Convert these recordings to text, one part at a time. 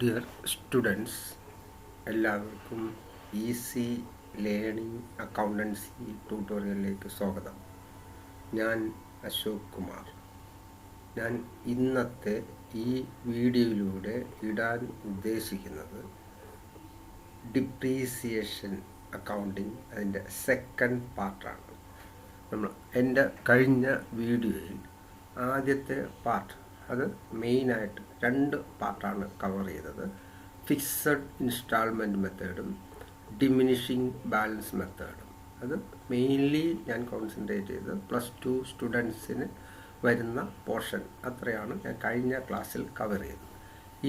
Dear students, എല്ലാവർക്കും easy learning accountancy ട്യൂട്ടോറിയലിലേക്ക് സ്വാഗതം. ഞാൻ അശോക് കുമാർ. ഞാൻ ഇന്നത്തെ ഈ വീഡിയോയിലൂടെ ഇടാൻ ഉദ്ദേശിക്കുന്നത് ഡിപ്രീസിയേഷൻ അക്കൗണ്ടിങ് അതിൻ്റെ സെക്കൻഡ് പാർട്ടാണ്. എൻ്റെ കഴിഞ്ഞ വീഡിയോയിൽ ആദ്യത്തെ പാർട്ട് അത് മെയിനായിട്ട് 2 പാർട്ടാണ് കവർ ചെയ്തത്. ഫിക്സഡ് ഇൻസ്റ്റാൾമെൻറ്റ് മെത്തേഡും ഡിമിനിഷിങ് ബാലൻസ് മെത്തേഡും. അത് മെയിൻലി ഞാൻ കോൺസെൻട്രേറ്റ് ചെയ്ത് +2 സ്റ്റുഡൻസിന് വരുന്ന പോർഷൻ അത്രയാണ് ഞാൻ കഴിഞ്ഞ ക്ലാസ്സിൽ കവർ ചെയ്തത്.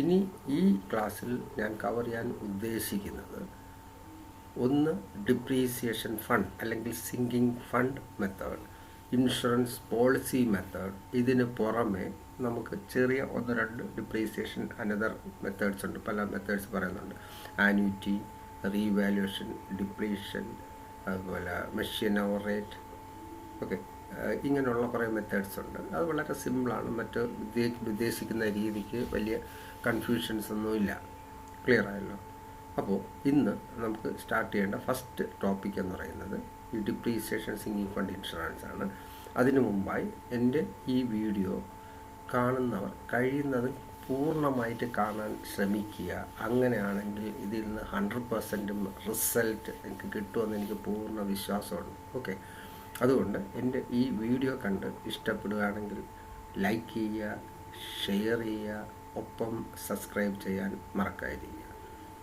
ഇനി ഈ ക്ലാസ്സിൽ ഞാൻ കവർ ചെയ്യാൻ ഉദ്ദേശിക്കുന്നത് ഒന്ന് ഡിപ്രീസിയേഷൻ ഫണ്ട് അല്ലെങ്കിൽ sinking fund method, insurance policy method. ഇതിന് പുറമെ നമുക്ക് ചെറിയ 1-2 ഡിപ്രീസിയേഷൻ അനദർ മെത്തേഡ്സ് ഉണ്ട്. പല മെത്തേഡ്സ് പറയുന്നുണ്ട്. ആന്യൂറ്റി, റീവാലുവേഷൻ, ഡിപ്രീഷൻ, അതുപോലെ മെഷീൻ ഓവർ റേറ്റ്, ഓക്കെ, ഇങ്ങനെയുള്ള കുറേ മെത്തേഡ്സ് ഉണ്ട്. അത് വളരെ സിമ്പിളാണ്. മറ്റ് ഉദ്ദേശിക്കുന്ന രീതിക്ക് വലിയ കൺഫ്യൂഷൻസ് ഒന്നുമില്ല. ക്ലിയർ ആയല്ലോ? അപ്പോൾ ഇന്ന് നമുക്ക് സ്റ്റാർട്ട് ചെയ്യേണ്ട ഫസ്റ്റ് ടോപ്പിക് എന്ന് പറയുന്നത് ഈ ഡിപ്രീസിയേഷൻ സിങ്കിങ് ഫണ്ട് ഇൻഷുറൻസ് ആണ്. അതിനു മുമ്പായി എൻ്റെ ഈ വീഡിയോ കാണുന്നവർ കഴിയുന്നതും പൂർണ്ണമായിട്ട് കാണാൻ ശ്രമിക്കുക. അങ്ങനെയാണെങ്കിൽ ഇതിൽ നിന്ന് 100% റിസൾട്ട് എനിക്ക് കിട്ടുമെന്ന് എനിക്ക് പൂർണ്ണ വിശ്വാസമുണ്ട്. ഓക്കെ, അതുകൊണ്ട് എൻ്റെ ഈ വീഡിയോ കണ്ട് ഇഷ്ടപ്പെടുകയാണെങ്കിൽ ലൈക്ക് ചെയ്യുക, ഷെയർ ചെയ്യുക, ഒപ്പം സബ്സ്ക്രൈബ് ചെയ്യാൻ മറക്കാതിരിക്കുക.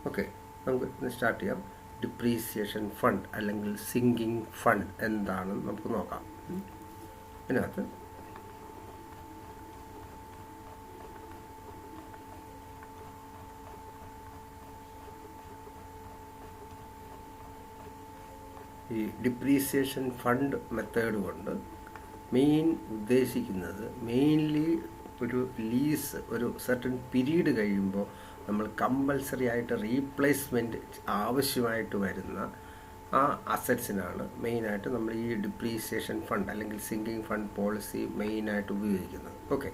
ഓക്കെ, നമുക്ക് സ്റ്റാർട്ട് ചെയ്യാം. ഡിപ്രീസിയേഷൻ ഫണ്ട് അല്ലെങ്കിൽ സിങ്കിങ് ഫണ്ട് എന്താണെന്ന് നമുക്ക് നോക്കാം. ഇതിനകത്ത് ഈ ഡിപ്രീസിയേഷൻ ഫണ്ട് മെത്തേഡ് കൊണ്ട് ഉദ്ദേശിക്കുന്നത് മെയിൻലി ഒരു ലീസ് ഒരു സർട്ടൻ പീരീഡ് കഴിയുമ്പോൾ നമ്മൾ കമ്പൽസറി ആയിട്ട് റീപ്ലേസ്മെൻറ്റ് ആവശ്യമായിട്ട് വരുന്ന ആ അസറ്റ്സിനാണ് മെയിനായിട്ട് നമ്മൾ ഈ ഡിപ്രീസിയേഷൻ ഫണ്ട് അല്ലെങ്കിൽ സിങ്കിങ് ഫണ്ട് പോളിസി മെയിനായിട്ട് ഉപയോഗിക്കുന്നത്. ഓക്കെ,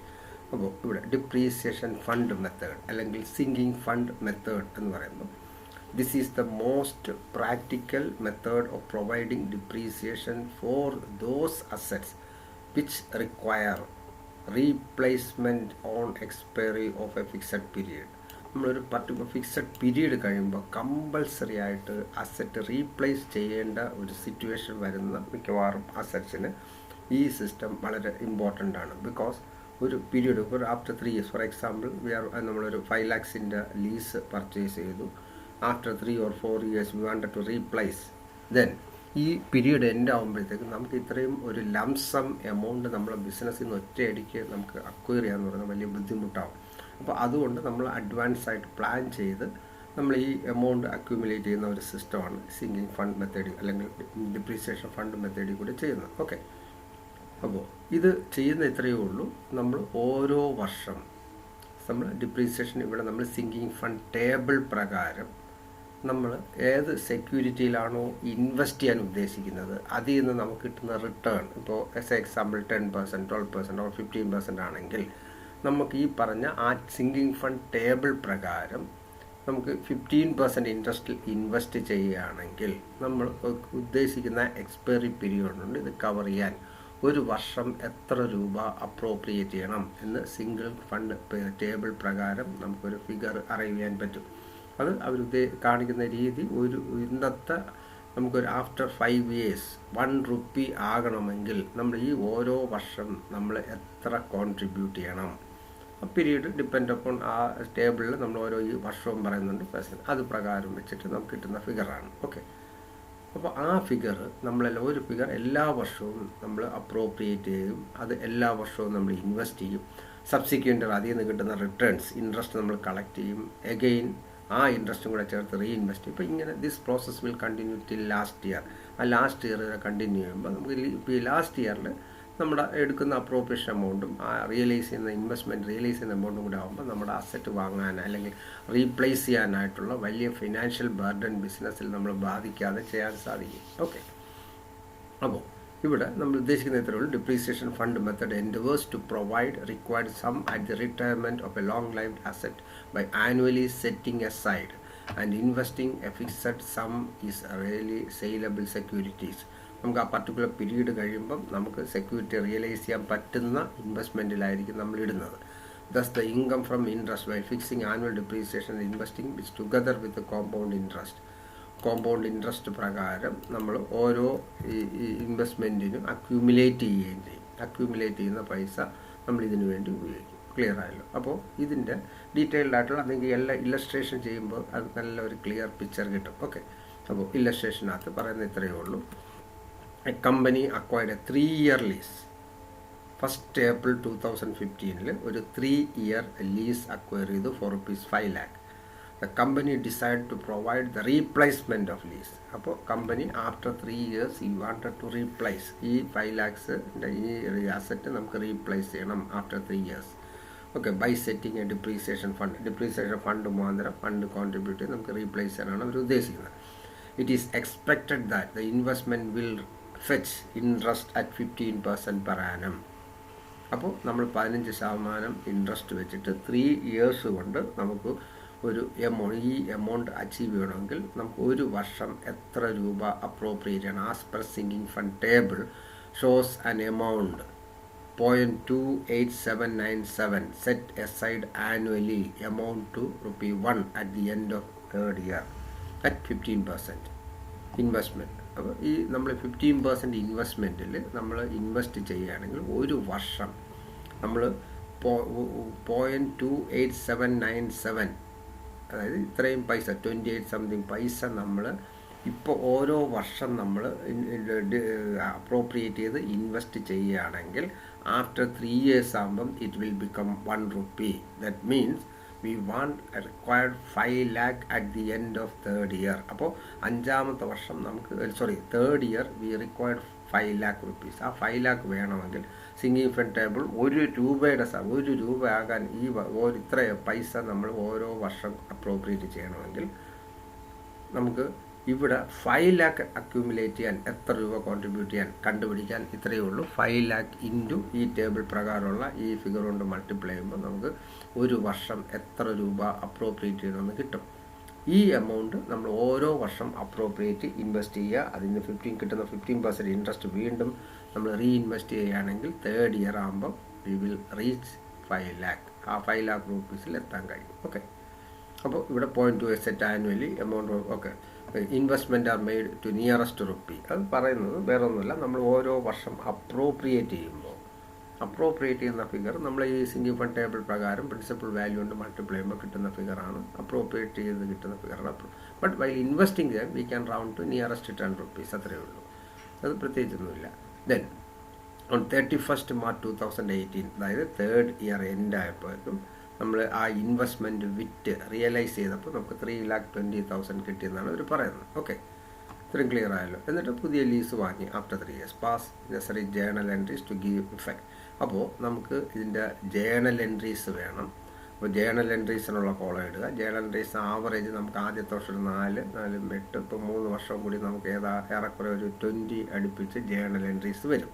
അപ്പോൾ ഇവിടെ ഡിപ്രീസിയേഷൻ ഫണ്ട് മെത്തേഡ് അല്ലെങ്കിൽ സിങ്കിങ് ഫണ്ട് മെത്തേഡ് എന്ന് പറയുമ്പോൾ this is the most practical method of providing depreciation for those assets which require replacement on expiry of a fixed period. നമ്മളൊരു particular fixed period കഴിയുമ്പോൾ compulsory ആയിട്ട് asset replace ചെയ്യേണ്ട ഒരു situation വരുന്ന മിക്കവാറും അസറ്റ്സിന് ഈ സിസ്റ്റം വളരെ ഇമ്പോർട്ടൻ്റ് ആണ്. ബിക്കോസ് ഒരു പീരീഡ് ഇപ്പോൾ ആഫ്റ്റർ 3 years, ഫോർ എക്സാമ്പിൾ നമ്മളൊരു 5 lakhs ലീസ് പർച്ചേസ് ചെയ്തു. After 3 or 4 years we wanted to replace, then ഈ പീരീഡ് എൻഡ് ആകുമ്പോഴത്തേക്കും നമുക്ക് ഇത്രയും ഒരു ലംസം എമൗണ്ട് നമ്മളെ ബിസിനസ്സിൽ നിന്ന് ഒറ്റയടിക്ക് നമുക്ക് അക്വയർ ചെയ്യാന്ന് പറയുന്നത് വലിയ ബുദ്ധിമുട്ടാവും. അപ്പോൾ അതുകൊണ്ട് നമ്മൾ അഡ്വാൻസ് ആയിട്ട് പ്ലാൻ ചെയ്ത് നമ്മൾ ഈ എമൗണ്ട് അക്യുമുലേറ്റ് ചെയ്യുന്ന ഒരു സിസ്റ്റമാണ് സിങ്കിങ് ഫണ്ട് മെത്തേഡ് അല്ലെങ്കിൽ ഡിപ്രീസിയേഷൻ ഫണ്ട് മെത്തേഡിൽ കൂടി ചെയ്യുന്നത്. ഓക്കെ, അപ്പോൾ ഇത് ചെയ്യുന്ന ഇത്രയേ ഉള്ളൂ. നമ്മൾ ഓരോ വർഷം നമ്മൾ ഡിപ്രീസിയേഷൻ ഇവിടെ നമ്മൾ സിങ്കിങ് ഫണ്ട് ടേബിൾ പ്രകാരം നമ്മൾ ഏത് സെക്യൂരിറ്റിയിലാണോ ഇൻവെസ്റ്റ് ചെയ്യാൻ ഉദ്ദേശിക്കുന്നത് അതിൽ നിന്ന് നമുക്ക് കിട്ടുന്ന റിട്ടേൺ, ഇപ്പോൾ എക്സാമ്പിൾ 10%, 12% or 15% ആണെങ്കിൽ നമുക്ക് ഈ പറഞ്ഞ ആ സിങ്കിങ് ഫണ്ട് ടേബിൾ പ്രകാരം നമുക്ക് 15% ഇൻട്രസ്റ്റിൽ ഇൻവെസ്റ്റ് ചെയ്യുകയാണെങ്കിൽ നമ്മൾ ഉദ്ദേശിക്കുന്ന എക്സ്പയറി പീരീഡുണ്ട്. ഇത് കവർ ചെയ്യാൻ ഒരു വർഷം എത്ര രൂപ അപ്രോപ്രിയേറ്റ് ചെയ്യണം എന്ന് സിംഗിൾ ഫണ്ട് ടേബിൾ പ്രകാരം നമുക്കൊരു ഫിഗർ അറിയാൻ പറ്റും. അത് അവർ കാണിക്കുന്ന രീതി ഇന്നത്തെ നമുക്കൊരു ആഫ്റ്റർ 5 years 1 rupee ആകണമെങ്കിൽ നമ്മൾ ഈ ഓരോ വർഷം നമ്മൾ എത്ര കോൺട്രിബ്യൂട്ട് ചെയ്യണം, ആ പീരീഡ് ഡിപ്പെൻഡ് അപ്പോൺ ആ ടേബിളിൽ നമ്മൾ ഓരോ ഈ വർഷവും പറയുന്നുണ്ട്. അത് പ്രകാരം വെച്ചിട്ട് നമുക്ക് കിട്ടുന്ന ഫിഗറാണ്. ഓക്കെ, അപ്പോൾ ആ ഫിഗർ ഒരു ഫിഗർ എല്ലാ വർഷവും നമ്മൾ അപ്രോപ്രിയേറ്റ് ചെയ്യും. അത് എല്ലാ വർഷവും നമ്മൾ ഇൻവെസ്റ്റ് ചെയ്യും. സബ്സിക്വൻ്റ് അതിൽ നിന്ന് കിട്ടുന്ന റിട്ടേൺസ് ഇൻട്രസ്റ്റ് നമ്മൾ കളക്ട് ചെയ്യും. എഗെയിൻ ആ ഇൻട്രസ്റ്റും കൂടെ ചേർത്ത് റീഇൻവെസ്റ്റ്. ഇപ്പോൾ ഇങ്ങനെ this process will continue till last year. ആ ലാസ്റ്റ് ഇയർ കണ്ടിന്യൂ ചെയ്യുമ്പോൾ നമുക്ക് ഇപ്പോൾ ഈ ലാസ്റ്റ് ഇയറിൽ നമ്മുടെ എടുക്കുന്ന അപ്രോപ്രിയേഷൻ എമൗണ്ടും ആ റിയലൈസ് ചെയ്യുന്ന ഇൻവെസ്റ്റ്മെൻറ്റ് റിയലൈസ് ചെയ്യുന്ന എമൗണ്ടും കൂടെ ആകുമ്പോൾ നമ്മുടെ അസറ്റ് വാങ്ങാൻ അല്ലെങ്കിൽ റീപ്ലേസ് ചെയ്യാനായിട്ടുള്ള വലിയ ഫിനാൻഷ്യൽ ബർഡൻ ബിസിനസ്സിൽ നമ്മൾ ബാധിക്കാതെ ചെയ്യാൻ സാധിക്കും. ഓക്കെ, അപ്പോൾ ഇവിടെ നമ്മൾ ഉദ്ദേശിക്കുന്ന ഇത്രയുള്ളൂ. Depreciation fund method endeavours to provide required sum at the retirement of a long life asset by annually setting aside and investing a fixed sum is really saleable securities. നമുക്ക് ആ പർട്ടിക്കുലർ പീരീഡ് കഴിയുമ്പം നമുക്ക് security realise ചെയ്യാൻ പറ്റുന്ന ഇൻവെസ്റ്റ്മെൻറ്റിലായിരിക്കും നമ്മൾ ഇടുന്നത്. Thus the income from interest while fixing annual depreciation and investing is together with the compound interest. Compound interest പ്രകാരം നമ്മൾ ഓരോ ഇൻവെസ്റ്റ്മെൻറ്റിനും അക്യൂമുലേറ്റ് ചെയ്യുകയും ചെയ്യും. അക്യൂമുലേറ്റ് ചെയ്യുന്ന പൈസ നമ്മൾ ഇതിനു വേണ്ടി ഉപയോഗിക്കും. ക്ലിയർ ആയല്ലോ? അപ്പോൾ ഇതിൻ്റെ ഡീറ്റെയിൽഡ് ആയിട്ടുള്ള അല്ലെങ്കിൽ എല്ലാം ഇല്ലസ്ട്രേഷൻ ചെയ്യുമ്പോൾ അത് നല്ലൊരു ക്ലിയർ പിക്ചർ കിട്ടും. ഓക്കെ, അപ്പോൾ ഇല്ലസ്ട്രേഷനകത്ത് പറയുന്ന ഇത്രയേ ഉള്ളൂ. A company acquired A 3-year lease. 1st April 2015 ഒരു 3-year ലീസ് അക്വയർ ചെയ്തു four ₹5 lakh. The company decided to provide the replacement of lease. അപ്പോൾ കമ്പനി ആഫ്റ്റർ 3 years ഈ വാണ്ടഡ് ടു റീപ്ലേസ് ഈ 5 lakhs ഈ അസറ്റ് നമുക്ക് റീപ്ലേസ് ചെയ്യണം after 3 years. Okay, by setting a depreciation fund. Depreciation fund മുഖാന്തരം fund contribute ചെയ്ത് നമുക്ക് റീപ്ലേസ് ചെയ്യാനാണ് അവർ ഉദ്ദേശിക്കുന്നത്. It is expected that the investment will fetch interest at 15% per annum. അപ്പോൾ നമ്മൾ 15% ഇൻട്രസ്റ്റ് വെച്ചിട്ട് 3 years കൊണ്ട് നമുക്ക് ഒരു ഈ എമൗണ്ട് അച്ചീവ് ചെയ്യണമെങ്കിൽ നമുക്ക് ഒരു വർഷം എത്ര രൂപ അപ്രോപ്രിയേറ്റ് ചെയ്യണം. As per sinking fund table shows an amount 0.28797 set aside annually amount to ₹1 at the end of 3rd year at 15% investment. അപ്പോൾ ഈ നമ്മൾ 15% ഇൻവെസ്റ്റ്മെൻറ്റിൽ നമ്മൾ ഇൻവെസ്റ്റ് ചെയ്യുകയാണെങ്കിൽ ഒരു വർഷം നമ്മൾ 0.28797 അതായത് ഇത്രയും പൈസ 28 സംതിങ് പൈസ നമ്മൾ ഇപ്പോൾ ഓരോ വർഷം നമ്മൾ അപ്രോപ്രിയേറ്റ് ചെയ്ത് ഇൻവെസ്റ്റ് ചെയ്യുകയാണെങ്കിൽ ആഫ്റ്റർ 3 years ആകുമ്പം it will become ₹1. That means we want required 5 lakh at the end of 3rd year. അപ്പോൾ 5ാമത്തെ വർഷം നമുക്ക് 3rd year we required 5 lakh rupees. ആ 5 lakh വേണമെങ്കിൽ സിങ്കിങ് ഫണ്ട് ടേബിൾ ₹1 ആകാൻ ഈ ഇത്ര പൈസ നമ്മൾ ഓരോ വർഷം അപ്രോപ്രിയേറ്റ് ചെയ്യണമെങ്കിൽ നമുക്ക് ഇവിടെ 5 lakh അക്യൂമുലേറ്റ് ചെയ്യാൻ എത്ര രൂപ കോൺട്രിബ്യൂട്ട് ചെയ്യാൻ കണ്ടുപിടിക്കാൻ ഇത്രയേ ഉള്ളൂ. 5 lakh ഇൻറ്റു ഈ ടേബിൾ പ്രകാരമുള്ള ഈ ഫിഗർ കൊണ്ട് മൾട്ടിപ്ലൈ ചെയ്യുമ്പോൾ നമുക്ക് ഒരു വർഷം എത്ര രൂപ അപ്രോപ്രിയേറ്റ് ചെയ്യണമെന്ന് കിട്ടും. ഈ എമൗണ്ട് നമ്മൾ ഓരോ വർഷം അപ്രോപ്രിയേറ്റ് ഇൻവെസ്റ്റ് ചെയ്യുക. അതിന് കിട്ടുന്ന 15% ഇൻട്രസ്റ്റ് വീണ്ടും നമ്മൾ റീഇൻവെസ്റ്റ് ചെയ്യുകയാണെങ്കിൽ 3rd year ആകുമ്പം വി വിൽ റീച്ച് 5 lakh. ആ 5 lakh rupeesൽ എത്താൻ കഴിയും. ഓക്കെ, അപ്പോൾ ഇവിടെ 0.2 set annually amount. Okay, investment are made to nearest ₹. അത് പറയുന്നത് വേറെ ഒന്നുമില്ല, നമ്മൾ ഓരോ വർഷം അപ്രോപ്രിയേറ്റ് ചെയ്യുന്ന ഫിഗർ നമ്മൾ ഈ സിങ്കിങ് ഫണ്ട് ടേബിൾ പ്രകാരം പ്രിൻസിപ്പൽ വാല്യൂ കൊണ്ട് മൾട്ടിപ്ലൈ ചെയ്യുമ്പോൾ കിട്ടുന്ന ഫിഗറാണ് അപ്രോപ്രിയേറ്റ് ചെയ്ത് കിട്ടുന്ന ഫിഗറാണ്. But why investing we can round to nearest ₹10. അത്രയേ ഉള്ളൂ, അത് പ്രത്യേകിച്ചൊന്നുമില്ല. ദെൻ ഓൺ 31st March 2018 അതായത് 3rd year എൻഡ് ആയപ്പോഴേക്കും നമ്മൾ ആ ഇൻവെസ്റ്റ്മെൻറ്റ് വിറ്റ് റിയലൈസ് ചെയ്തപ്പോൾ നമുക്ക് 3,20,000 കിട്ടിയെന്നാണ് അവർ പറയുന്നത്. ഓക്കെ, ഇത്രയും ക്ലിയർ ആയല്ലോ. എന്നിട്ട് പുതിയ ലീസ് വാങ്ങി after 3 years pass necessary journal entries to give effect. അപ്പോൾ നമുക്ക് ഇതിൻ്റെ ജേണൽ എൻട്രീസ് വേണം. അപ്പോൾ ജേണൽ എൻട്രീസിനുള്ള കോളം ഇടുക. ജേണൽ എൻട്രീസ് ആവറേജ് നമുക്ക് ആദ്യത്തെ വർഷം 4, 4, 8, ഇപ്പോൾ 3 വർഷം കൂടി നമുക്ക് ഏറെക്കുറെ ഒരു 20 അടുപ്പിച്ച് ജേണൽ എൻട്രീസ് വരും.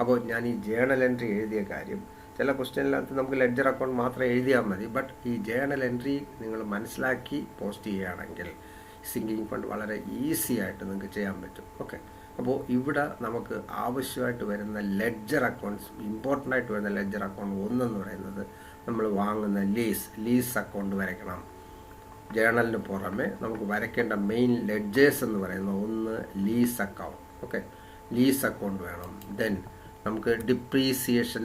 അപ്പോൾ ഞാൻ ഈ ജേണൽ എൻട്രി എഴുതിയ കാര്യം ചില ക്വസ്റ്റ്യനിനകത്ത് നമുക്ക് ലെഡ്ജർ അക്കൗണ്ട് മാത്രം എഴുതിയാൽ മതി. ബട്ട് ഈ ജേണൽ എൻട്രി നിങ്ങൾ മനസ്സിലാക്കി പോസ്റ്റ് ചെയ്യുകയാണെങ്കിൽ സിങ്കിങ് ഫണ്ട് വളരെ ഈസി ആയിട്ട് നിങ്ങൾക്ക് ചെയ്യാൻ പറ്റും. ഓക്കെ, അപ്പോൾ ഇവിടെ നമുക്ക് ആവശ്യമായിട്ട് വരുന്ന ലെഡ്ജർ അക്കൗണ്ട്സ്, ഇമ്പോർട്ടൻ്റ് ആയിട്ട് വരുന്ന ലെഡ്ജർ അക്കൗണ്ട് ഒന്നെന്ന് പറയുന്നത് നമ്മൾ വാങ്ങുന്ന ലീസ് അക്കൗണ്ട് വരയ്ക്കണം. ജേണലിന് പുറമെ നമുക്ക് വരയ്ക്കേണ്ട മെയിൻ ലെഡ്ജേഴ്സ് എന്ന് പറയുന്ന ഒന്ന് lease account. Okay, lease account വേണം. ദെൻ നമുക്ക് ഡിപ്രീസിയേഷൻ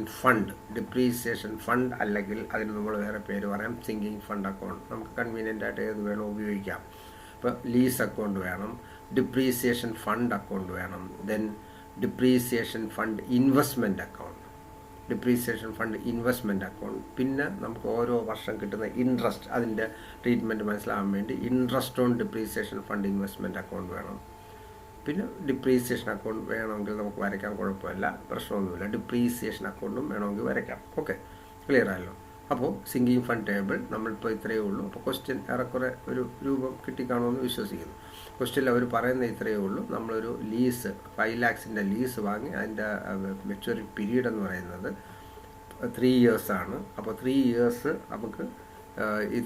ഫണ്ട് അല്ലെങ്കിൽ അതിന് നമ്മൾ വേറെ പേര് പറയാം സിങ്കിങ് ഫണ്ട് അക്കൗണ്ട്. നമുക്ക് കൺവീനിയൻ്റ് ആയിട്ട് ഏത് വേണോ ഉപയോഗിക്കാം. അപ്പോൾ ലീസ് അക്കൗണ്ട് വേണം, ഡിപ്രീസിയേഷൻ ഫണ്ട് അക്കൗണ്ട് വേണം, then depreciation fund investment account. പിന്നെ നമുക്ക് ഓരോ വർഷം കിട്ടുന്ന ഇൻട്രസ്റ്റ്, അതിൻ്റെ ട്രീറ്റ്മെൻറ്റ് മനസ്സിലാകാൻ വേണ്ടി interest on depreciation fund investment account വേണം. പിന്നെ ഡിപ്രീസിയേഷൻ അക്കൗണ്ട് വേണമെങ്കിൽ നമുക്ക് വരയ്ക്കാൻ കുഴപ്പമില്ല, പ്രശ്നമൊന്നുമില്ല. ഡിപ്രീസിയേഷൻ അക്കൗണ്ടും വേണമെങ്കിൽ വരയ്ക്കാം. ഓക്കെ, ക്ലിയർ ആയല്ലോ. അപ്പോൾ സിങ്കിങ് ഫണ്ട് ടേബിൾ നമ്മളിപ്പോൾ ഇത്രയേ ഉള്ളൂ. അപ്പോൾ ക്വസ്റ്റ്യൻ ഏറെക്കുറെ ഒരു രൂപം കിട്ടിക്കാണുമെന്ന് വിശ്വസിക്കുന്നു. ക്വസ്റ്റ്യനിൽ അവർ പറയുന്ന ഇത്രയേ ഉള്ളൂ. നമ്മളൊരു ലീസ് 5 lakhs ലീസ് വാങ്ങി അതിൻ്റെ മെച്യൂരിറ്റി പീരീഡ് എന്ന് പറയുന്നത് 3 years ആണ്. അപ്പോൾ 3 years നമുക്ക് ഈ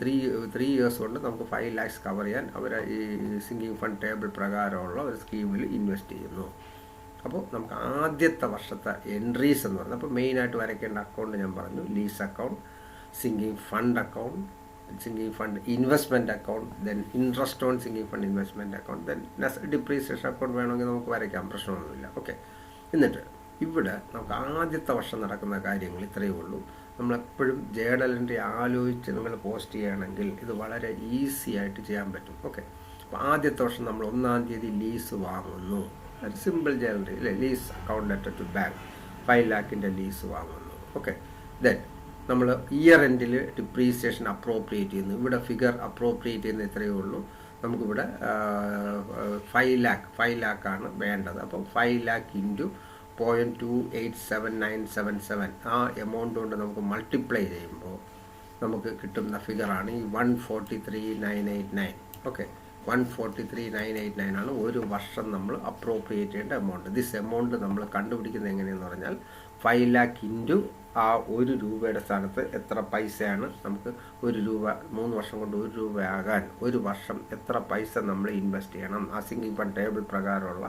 ത്രീ ഇയേഴ്സ് കൊണ്ട് നമുക്ക് 5 lakhs കവർ ചെയ്യാൻ അവർ ഈ സിങ്കിങ് ഫണ്ട് ടേബിൾ പ്രകാരമുള്ള ഒരു സ്കീമിൽ ഇൻവെസ്റ്റ് ചെയ്യുന്നു. അപ്പോൾ നമുക്ക് ആദ്യത്തെ വർഷത്തെ എൻട്രീസ് എന്ന് പറയുന്നത്, അപ്പോൾ മെയിനായിട്ട് വരയ്ക്കേണ്ട അക്കൗണ്ട് ഞാൻ പറഞ്ഞു, lease account, sinking fund account, sinking fund investment account, then interest on sinking fund investment account, then depreciation account വേണമെങ്കിൽ നമുക്ക് വരയ്ക്കാം, പ്രശ്നമൊന്നുമില്ല. ഓക്കെ, എന്നിട്ട് ഇവിടെ നമുക്ക് ആദ്യത്തെ വർഷം നടക്കുന്ന കാര്യങ്ങൾ ഇത്രയേ ഉള്ളൂ. നമ്മളെപ്പോഴും ജേർണൽ എൻട്രി ആലോചിച്ച് നിങ്ങൾ പോസ്റ്റ് ചെയ്യുകയാണെങ്കിൽ ഇത് വളരെ ഈസി ആയിട്ട് ചെയ്യാൻ പറ്റും. ഓക്കെ, അപ്പോൾ ആദ്യത്തെ വർഷം നമ്മൾ 1-ാം തീയതി ലീസ് വാങ്ങുന്നു. ഒരു സിമ്പിൾ ജേർണൽ എൻട്രി അല്ലേ, lease account letter to bank 5 lakh lease വാങ്ങുന്നു. ഓക്കെ, ദെൻ നമ്മൾ ഇയർ എൻഡിൽ ഡിപ്രീസിയേഷൻ അപ്രോപ്രിയേറ്റ് ചെയ്യുന്നു. ഇവിടെ ഫിഗർ അപ്രോപ്രിയേറ്റ് ചെയ്യുന്ന ഇത്രയേ ഉള്ളൂ. നമുക്കിവിടെ 5 lakh ആണ് വേണ്ടത്. അപ്പം 5 lakh ഇൻറ്റു 0.287977 ആ എമൗണ്ട് കൊണ്ട് നമുക്ക് മൾട്ടിപ്ലൈ ചെയ്യുമ്പോൾ നമുക്ക് കിട്ടുന്ന ഫിഗറാണ് ഈ 143,989. ഓക്കെ, 143,989 ആണ് ഒരു വർഷം നമ്മൾ അപ്രോപ്രിയേറ്റ് ചെയ്യേണ്ട എമൗണ്ട്. ദിസ് എമൗണ്ട് നമ്മൾ കണ്ടുപിടിക്കുന്നത് എങ്ങനെയെന്ന് പറഞ്ഞാൽ 5 lakh ഇൻറ്റു ആ 1 രൂപയുടെ സ്ഥാനത്ത് എത്ര പൈസയാണ് നമുക്ക് 1 രൂപ 3 വർഷം കൊണ്ട് 1 രൂപയാകാൻ ഒരു വർഷം എത്ര പൈസ നമ്മൾ ഇൻവെസ്റ്റ് ചെയ്യണം, ആ സിങ്കിങ് ഫണ്ട് ടേബിൾ പ്രകാരമുള്ള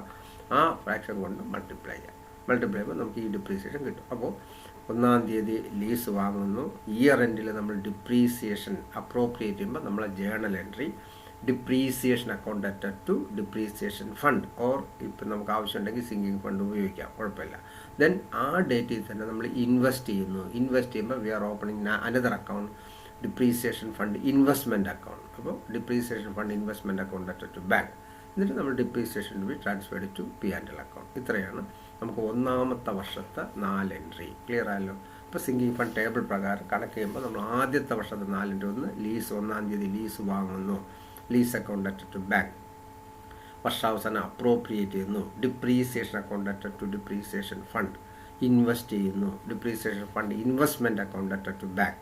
ആ ഫ്രാക്ഷൻ കൊണ്ട് മൾട്ടിപ്ലൈ ചെയ്യാം. മൾട്ടിപ്ലൈ ചെയ്യുമ്പോൾ നമുക്ക് ഈ ഡിപ്രീസിയേഷൻ കിട്ടും. അപ്പോൾ 1-ാം തീയതി ലീസ് വാങ്ങുന്നു. ഇയർ എൻഡിൽ നമ്മൾ ഡിപ്രീസിയേഷൻ അപ്രോപ്രിയേറ്റ് ചെയ്യുമ്പോൾ നമ്മളെ journal entry depreciation account letter to depreciation fund, or ഇപ്പം നമുക്ക് ആവശ്യമുണ്ടെങ്കിൽ സിങ്കിങ് ഫണ്ട് ഉപയോഗിക്കാം, കുഴപ്പമില്ല. ദെൻ ആ ഡേറ്റിൽ തന്നെ നമ്മൾ ഇൻവെസ്റ്റ് ചെയ്യുന്നു. ഇൻവെസ്റ്റ് ചെയ്യുമ്പോൾ we are opening another account, depreciation fund investment account. അപ്പോൾ depreciation fund investment account letter to bank. എന്നിട്ട് നമ്മൾ depreciation be transferred to P&L account. ഇത്രയാണ് നമുക്ക് 1-ാമത്തെ വർഷത്തെ 4 എൻട്രി. ക്ലിയർ ആയല്ലോ? ഇപ്പോൾ സിങ്കിങ് ഫണ്ട് ടേബിൾ പ്രകാരം കണക്ക് ചെയ്യുമ്പോൾ നമ്മൾ ആദ്യത്തെ വർഷത്തെ 4 എൻട്രി, ഒന്ന് ലീസ് 1-ാം തീയതി ലീസ് വാങ്ങുന്നു, lease account letter to bank. വർഷാവസാനം അപ്രോപ്രിയേറ്റ് ചെയ്യുന്നു, depreciation account letter to depreciation fund, invest ചെയ്യുന്നു, depreciation fund investment account letter to bank,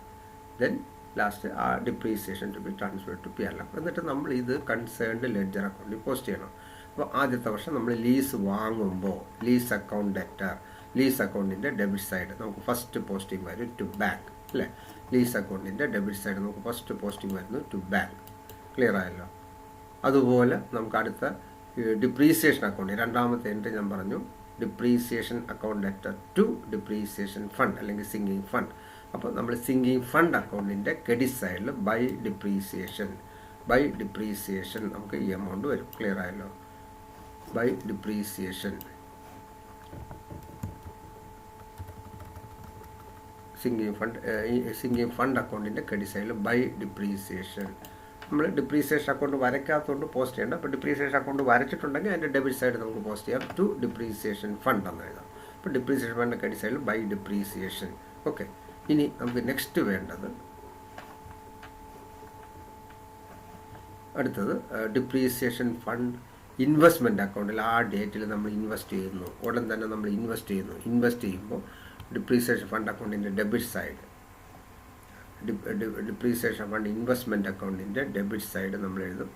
then last ആ depreciation to be transferred to P&L account. എന്നിട്ട് നമ്മൾ ഇത് concerned ledger അക്കൗണ്ടിൽ post ചെയ്യണം. അപ്പോൾ ആദ്യത്തെ വർഷം നമ്മൾ ലീസ് വാങ്ങുമ്പോൾ ലീസ് അക്കൗണ്ട് ലെറ്റർ, ലീസ് അക്കൗണ്ടിൻ്റെ ഡെബിറ്റ് സൈഡ് നമുക്ക് ഫസ്റ്റ് പോസ്റ്റിംഗ് വരും ടു ബാങ്ക് അല്ലേ. ലീസ് അക്കൗണ്ടിൻ്റെ ഡെബിറ്റ് സൈഡ് നമുക്ക് ഫസ്റ്റ് പോസ്റ്റിംഗ് വരുന്നു ടു ബാങ്ക്. ക്ലിയർ ആയല്ലോ? അതുപോലെ നമുക്ക് അടുത്ത ഡിപ്രീസിയേഷൻ അക്കൗണ്ട്, 2-ാമത്തെ എൻട്രി ഞാൻ പറഞ്ഞു, depreciation account letter to depreciation fund അല്ലെങ്കിൽ സിങ്കിങ് ഫണ്ട്. അപ്പോൾ നമ്മൾ സിങ്കിങ് ഫണ്ട് അക്കൗണ്ടിൻ്റെ ക്രെഡിറ്റ് സൈഡിൽ ബൈ ഡിപ്രീസിയേഷൻ നമുക്ക് ഈ എമൗണ്ട് വരും. ക്ലിയർ ആയല്ലോ? ബൈ ഡിപ്രീസിയേഷൻ സിങ്കിങ് ഫണ്ട് അക്കൗണ്ടിൻ്റെ ക്രെഡിറ്റ് സൈഡിൽ ബൈ ഡിപ്രീസിയേഷൻ. നമ്മൾ ഡിപ്രീസിയേഷൻ അക്കൗണ്ട് വരയ്ക്കാത്തതുകൊണ്ട് പോസ്റ്റ് ചെയ്യേണ്ട. അപ്പോൾ ഡിപ്രീസിയേഷൻ അക്കൗണ്ട് വരച്ചിട്ടുണ്ടെങ്കിൽ അതിൻ്റെ ഡെബിറ്റ് സൈഡ് നമുക്ക് പോസ്റ്റ് ചെയ്യാം ടു ഡിപ്രീസിയേഷൻ ഫണ്ട് എന്ന് എഴുതാം. അപ്പോൾ ഡിപ്രീസിയേഷൻ ഫണ്ട് ക്രെഡിറ്റ് സൈഡിൽ ബൈ ഡിപ്രീസിയേഷൻ. ഓക്കെ, ഇനി നമുക്ക് നെക്സ്റ്റ് വേണ്ടത് അടുത്തത് ഡിപ്രീസിയേഷൻ ഫണ്ട് ഇൻവെസ്റ്റ്മെൻറ്റ് അക്കൗണ്ടിൽ ആ ഡേറ്റിൽ നമ്മൾ ഇൻവെസ്റ്റ് ചെയ്യുന്നു. ഉടൻ തന്നെ നമ്മൾ ഇൻവെസ്റ്റ് ചെയ്യുമ്പോൾ ഡിപ്രീസിയേഷൻ ഫണ്ട് അക്കൗണ്ടിൻ്റെ debit side, depreciation fund investment അക്കൗണ്ടിൻ്റെ ഡെബിറ്റ് സൈഡ് നമ്മൾ എഴുതും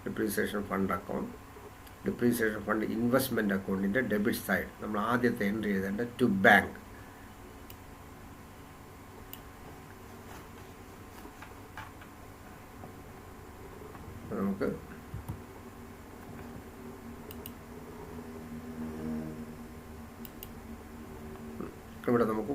depreciation fund account. Depreciation fund investment അക്കൗണ്ടിൻ്റെ ഡെബിറ്റ് സൈഡ് നമ്മൾ ആദ്യത്തെ എൻട്രി എഴുതേണ്ട ടു ബാങ്ക്. നമുക്ക് ഇവിടെ നമുക്ക്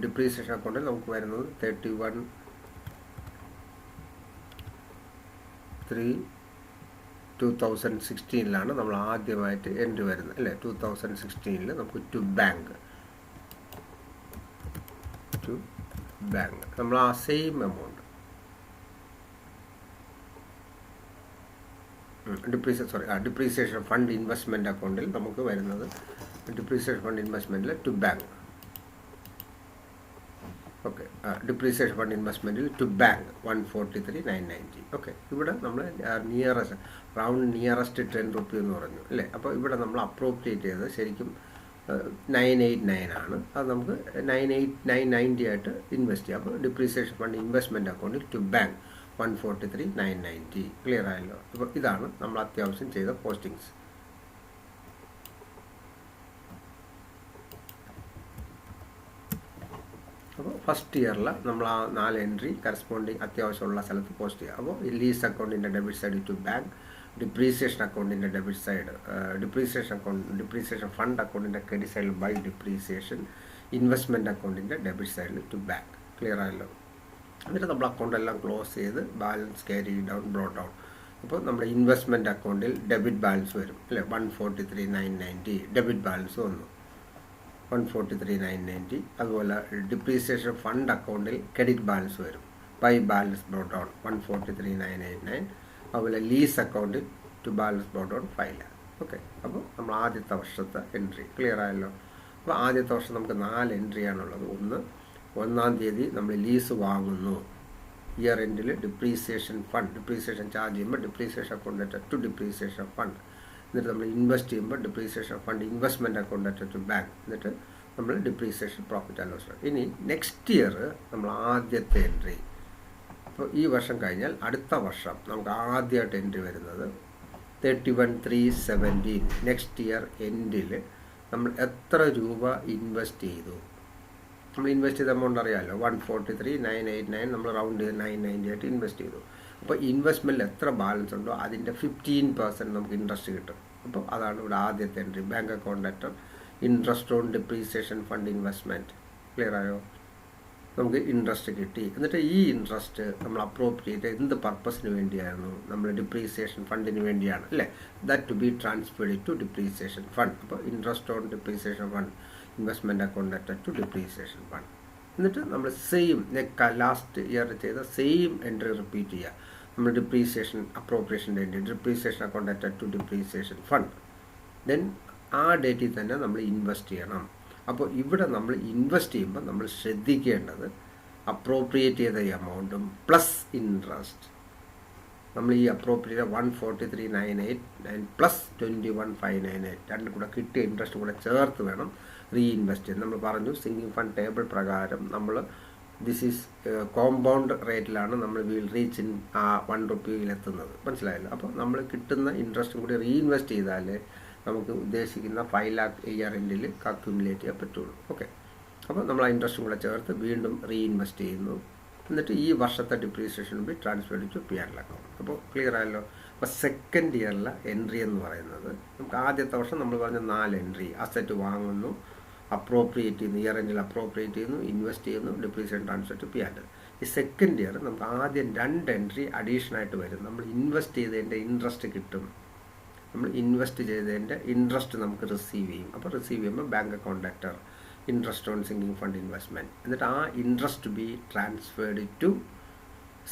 ഡിപ്രീസിയേഷൻ അക്കൗണ്ടിൽ നമുക്ക് വരുന്നത് 31/3/2016 നമ്മൾ ആദ്യമായിട്ട് എൻട്രി വരുന്നത് അല്ലേ. 2016 നമുക്ക് ടു ബാങ്ക് നമ്മൾ ആ same amount depreciation fund investment അക്കൗണ്ടിൽ നമുക്ക് വരുന്നത് ഡിപ്രീസിയേഷൻ ഫണ്ട് ഇൻവെസ്റ്റ്മെൻറ്റിൽ to bank. Okay, depreciation fund ഇൻവെസ്റ്റ്മെൻറ്റിൽ ടു ബാങ്ക് 143,990. ഓക്കെ, ഇവിടെ നമ്മൾ നിയറസ്റ്റ് 10 രൂപ എന്ന് പറഞ്ഞു അല്ലേ. അപ്പോൾ ഇവിടെ നമ്മൾ അപ്രോപ്രിയേറ്റ് ചെയ്തത് ശരിക്കും 989 ആണ്. അത് നമുക്ക് 98990 ആയിട്ട് ഇൻവെസ്റ്റ് ചെയ്യാം. അപ്പോൾ ഡിപ്രീസിയേഷൻ ഫണ്ട് ഇൻവെസ്റ്റ്മെൻറ്റ് അക്കൗണ്ടിൽ ടു ബാങ്ക് 143,990. ക്ലിയർ ആയല്ലോ. അപ്പോൾ ഇതാണ് നമ്മൾ അത്യാവശ്യം ചെയ്ത പോസ്റ്റിങ്സ്. അപ്പോൾ ഫസ്റ്റ് ഇയറിൽ നമ്മൾ ആ 4 എൻട്രി കറസ്പോണ്ടിങ് അത്യാവശ്യമുള്ള സ്ഥലത്ത് പോസ്റ്റ് ചെയ്യുക. അപ്പോൾ ലീസ് അക്കൗണ്ടിൻ്റെ debit side to bank, depreciation അക്കൗണ്ടിൻ്റെ ഡെബിറ്റ് സൈഡ് ഡിപ്രീസിയേഷൻ ഫണ്ട് അക്കൗണ്ടിൻ്റെ ക്രെഡിറ്റ് സൈഡിൽ ബൈ ഡിപ്രീസിയേഷൻ, ഇൻവെസ്റ്റ്മെൻറ്റ് അക്കൗണ്ടിൻ്റെ ഡെബിറ്റ് സൈഡിൽ ടു ബാങ്ക്. ക്ലിയർ ആയല്ലോ. എന്നിട്ട് നമ്മൾ അക്കൗണ്ട് എല്ലാം ക്ലോസ് ചെയ്ത് balance carry down brought down. അപ്പോൾ നമ്മുടെ ഇൻവെസ്റ്റ്മെൻറ്റ് അക്കൗണ്ടിൽ ഡെബിറ്റ് ബാലൻസ് വരും അല്ലേ, 143,990 ഡെബിറ്റ് ബാലൻസ് വന്നു, 143,990. അതുപോലെ ഡിപ്രീസിയേഷൻ ഫണ്ട് അക്കൗണ്ടിൽ ക്രെഡിറ്റ് ബാലൻസ് വരും, ബൈ ബാലൻസ് ബ്രോ ഡൗൺ 143,989. അതുപോലെ ലീസ് അക്കൗണ്ടിൽ to balance brought down 5 lakh. Okay, അപ്പോൾ നമ്മൾ ആദ്യത്തെ വർഷത്തെ എൻട്രി. ക്ലിയർ ആയല്ലോ. അപ്പോൾ ആദ്യത്തെ വർഷം നമുക്ക് 4 എൻട്രിയാണുള്ളത്. ഒന്നാം തീയതി നമ്മൾ ലീസ് വാങ്ങുന്നു, ഇയർ എൻഡിൽ ഡിപ്രീസിയേഷൻ ചാർജ് ചെയ്യുമ്പോൾ depreciation account to depreciation fund. എന്നിട്ട് നമ്മൾ ഇൻവെസ്റ്റ് ചെയ്യുമ്പോൾ depreciation fund investment account to bank. എന്നിട്ട് നമ്മൾ ഡിപ്രീസിയേഷൻ പ്രോഫിറ്റ് ആൻഡ് ലോസ്. ഇനി നെക്സ്റ്റ് ഇയർ നമ്മൾ ആദ്യത്തെ എൻട്രി. അപ്പോൾ ഈ വർഷം കഴിഞ്ഞാൽ അടുത്ത വർഷം നമുക്ക് ആദ്യമായിട്ട് എൻട്രി വരുന്നത് 31,317. നെക്സ്റ്റ് ഇയർ എൻഡിൽ നമ്മൾ എത്ര രൂപ ഇൻവെസ്റ്റ് ചെയ്തു. നമ്മൾ ഇൻവെസ്റ്റ് ചെയ്ത എമൗണ്ട് അറിയാമല്ലോ, 143,989 നമ്മൾ റൗണ്ട് ചെയ്ത് 990 ആയിട്ട് ഇൻവെസ്റ്റ് ചെയ്തു. അപ്പോൾ ഇൻവെസ്റ്റ്മെൻറ്റിൽ എത്ര ബാലൻസ് ഉണ്ടോ അതിൻ്റെ 15% നമുക്ക് ഇൻട്രസ്റ്റ് കിട്ടും. അപ്പോൾ അതാണ് ഇവിടെ ആദ്യത്തെ entry, bank account at interest on depreciation fund investment. Clear ആയോ. നമുക്ക് ഇൻട്രസ്റ്റ് കിട്ടി. എന്നിട്ട് ഈ ഇൻട്രസ്റ്റ് നമ്മൾ അപ്രോപ്രിയേറ്റ് എന്ത് പർപ്പസിന് വേണ്ടിയായിരുന്നു, നമ്മൾ ഡിപ്രീസിയേഷൻ ഫണ്ടിന് വേണ്ടിയാണ് അല്ലേ, that to be transferred to depreciation fund. അപ്പോൾ interest on depreciation fund investment account to depreciation fund. എന്നിട്ട് നമ്മൾ സെയിം ലാസ്റ്റ് ഇയർ ചെയ്ത സെയിം എൻട്രി റിപ്പീറ്റ് ചെയ്യുക. നമ്മൾ ഡിപ്രീസിയേഷൻ അപ്രോപ്രിയേഷൻ്റെ വേണ്ടി depreciation account to depreciation fund. Then ആ ഡേറ്റിൽ തന്നെ നമ്മൾ ഇൻവെസ്റ്റ് ചെയ്യണം. അപ്പോൾ ഇവിടെ നമ്മൾ ഇൻവെസ്റ്റ് ചെയ്യുമ്പോൾ നമ്മൾ ശ്രദ്ധിക്കേണ്ടത് അപ്രോപ്രിയേറ്റ് ചെയ്ത എമൗണ്ടും പ്ലസ് ഇൻട്രസ്റ്റ്. നമ്മൾ ഈ അപ്രോപ്രിയേറ്റ് 143,989 പ്ലസ് 21,598 രണ്ടും കൂടെ കിട്ടിയ ഇൻട്രസ്റ്റ് കൂടെ ചേർത്ത് വേണം റീഇൻവെസ്റ്റ് ചെയ്യാൻ. നമ്മൾ പറഞ്ഞു സിങ്കിങ് ഫണ്ട് ടേബിൾ പ്രകാരം നമ്മൾ ദിസ് ഈസ് കോമ്പൗണ്ട് റേറ്റിലാണ് നമ്മൾ വിൽ റീച്ച് ഇൻ ആ 1 രൂപയിലെത്തുന്നത്. മനസ്സിലായല്ലോ. അപ്പോൾ നമ്മൾ കിട്ടുന്ന ഇൻട്രസ്റ്റും കൂടി റീഇൻവെസ്റ്റ് ചെയ്താലേ നമുക്ക് ഉദ്ദേശിക്കുന്ന 5 lakh ഇയർ എൻഡിൽ അക്യുമുലേറ്റ് ചെയ്യാൻ പറ്റുള്ളൂ. ഓക്കെ, അപ്പോൾ നമ്മൾ ആ ഇൻട്രസ്റ്റും കൂടെ ചേർത്ത് വീണ്ടും റീഇൻവെസ്റ്റ് ചെയ്യുന്നു. എന്നിട്ട് ഈ വർഷത്തെ depreciation be transferred to P&L account. അപ്പോൾ ക്ലിയർ ആയല്ലോ. അപ്പോൾ സെക്കൻഡ് ഇയറിലെ എൻട്രി എന്ന് പറയുന്നത് നമുക്ക് ആദ്യത്തെ വർഷം നമ്മൾ പറഞ്ഞ 4 എൻട്രി, അസറ്റ് വാങ്ങുന്നു, അപ്രോപ്രിയേറ്റ് ചെയ്യുന്നു, ഇയർ എൻഡിൽ അപ്രോപ്രിയേറ്റ് ചെയ്യുന്നു, ഇൻവെസ്റ്റ് ചെയ്യുന്നു, ഡിപ്രീസിയേഷൻ ട്രാൻസ്ഫർ ടു P&L. ഈ സെക്കൻഡ് ഇയർ നമുക്ക് ആദ്യം 2 എൻട്രി അഡീഷണലായിട്ട് വരും. നമ്മൾ ഇൻവെസ്റ്റ് ചെയ്തതിൻ്റെ ഇൻട്രസ്റ്റ് കിട്ടും, നമ്മൾ ഇൻവെസ്റ്റ് ചെയ്തതിൻ്റെ ഇൻട്രസ്റ്റ് നമുക്ക് റിസീവ് ചെയ്യും. അപ്പോൾ റിസീവ് ചെയ്യുമ്പോൾ bank account at interest on sinking fund investment. എന്നിട്ട് ആ interest be transferred to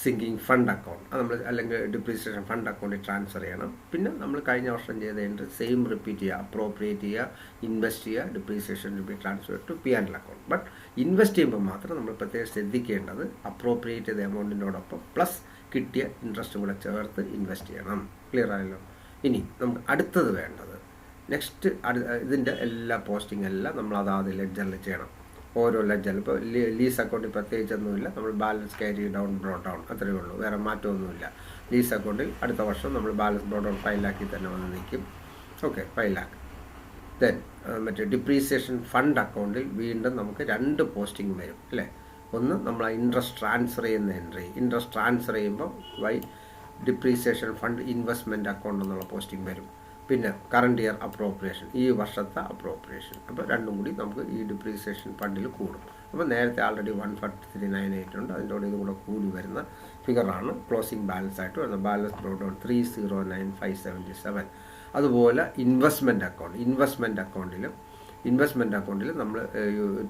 sinking fund account. അത് നമ്മൾ അല്ലെങ്കിൽ ഡിപ്രീസിയേഷൻ ഫണ്ട് അക്കൗണ്ടിൽ ട്രാൻസ്ഫർ ചെയ്യണം. പിന്നെ നമ്മൾ കഴിഞ്ഞ വർഷം ചെയ്തതിൻ്റെ സെയിം റിപ്പീറ്റ് ചെയ്യുക, അപ്രോപ്രിയേറ്റ് ചെയ്യുക, ഇൻവെസ്റ്റ് ചെയ്യുക, depreciation be transfer to P&L account. But invest ചെയ്യുമ്പോൾ മാത്രം നമ്മൾ പ്രത്യേകം ശ്രദ്ധിക്കേണ്ടത് അപ്രോപ്രിയേറ്റ് ചെയ്ത എമൗണ്ടിനോടൊപ്പം പ്ലസ് കിട്ടിയ ഇൻട്രസ്റ്റും കൂടെ ചേർത്ത് ഇൻവെസ്റ്റ് ചെയ്യണം. ക്ലിയർ ആയല്ലോ. ഇനി നമുക്ക് അടുത്തത് വേണ്ടത് നെക്സ്റ്റ് ഇതിൻ്റെ എല്ലാ പോസ്റ്റിംഗ് എല്ലാം നമ്മൾ അതാത് ലെഡ്ജറിൽ ചെയ്യണം. ഓരോ ലെഡ്ജറിൽ ഇപ്പോൾ ലീസ് അക്കൗണ്ടിൽ പ്രത്യേകിച്ചൊന്നുമില്ല, നമ്മൾ balance carry down brought down അത്രയേ ഉള്ളൂ, വേറെ മാറ്റമൊന്നുമില്ല. ലീസ് അക്കൗണ്ടിൽ അടുത്ത വർഷം നമ്മൾ ബാലൻസ് ബ്രോ ഡൗൺ 5 lakh തന്നെ വന്ന് നിൽക്കും. Okay, 5 lakh. ദെൻ മറ്റേ ഡിപ്രീസിയേഷൻ ഫണ്ട് അക്കൗണ്ടിൽ വീണ്ടും നമുക്ക് 2 പോസ്റ്റിംഗ് വരും അല്ലേ. ഒന്ന് നമ്മൾ ഇൻട്രസ്റ്റ് ട്രാൻസ്ഫർ ചെയ്യുന്ന എൻട്രി, ഇൻട്രസ്റ്റ് ട്രാൻസ്ഫർ ചെയ്യുമ്പോൾ ഡിപ്രീസിയേഷൻ ഫണ്ട് ഇൻവെസ്റ്റ്മെൻറ്റ് അക്കൗണ്ട് എന്നുള്ള പോസ്റ്റിംഗ് വരും. പിന്നെ കറണ്ട് ഇയർ അപ്രോപ്രിയേഷൻ, ഈ വർഷത്തെ അപ്രോപ്രിയേഷൻ. അപ്പോൾ രണ്ടും കൂടി നമുക്ക് ഈ ഡിപ്രീസിയേഷൻ ഫണ്ടിൽ കൂടും. അപ്പോൾ നേരത്തെ ആൾറെഡി 143,998 ഉണ്ട്, അതിൻ്റെ കൂടെ ഇതും കൂടെ കൂടി വരുന്ന ഫിഗറാണ് ക്ലോസിംഗ് ബാലൻസ് ആയിട്ട് വരുന്നത്. Balance brought down 309,577. അതുപോലെ ഇൻവെസ്റ്റ്മെൻറ്റ് അക്കൗണ്ടിൽ നമ്മൾ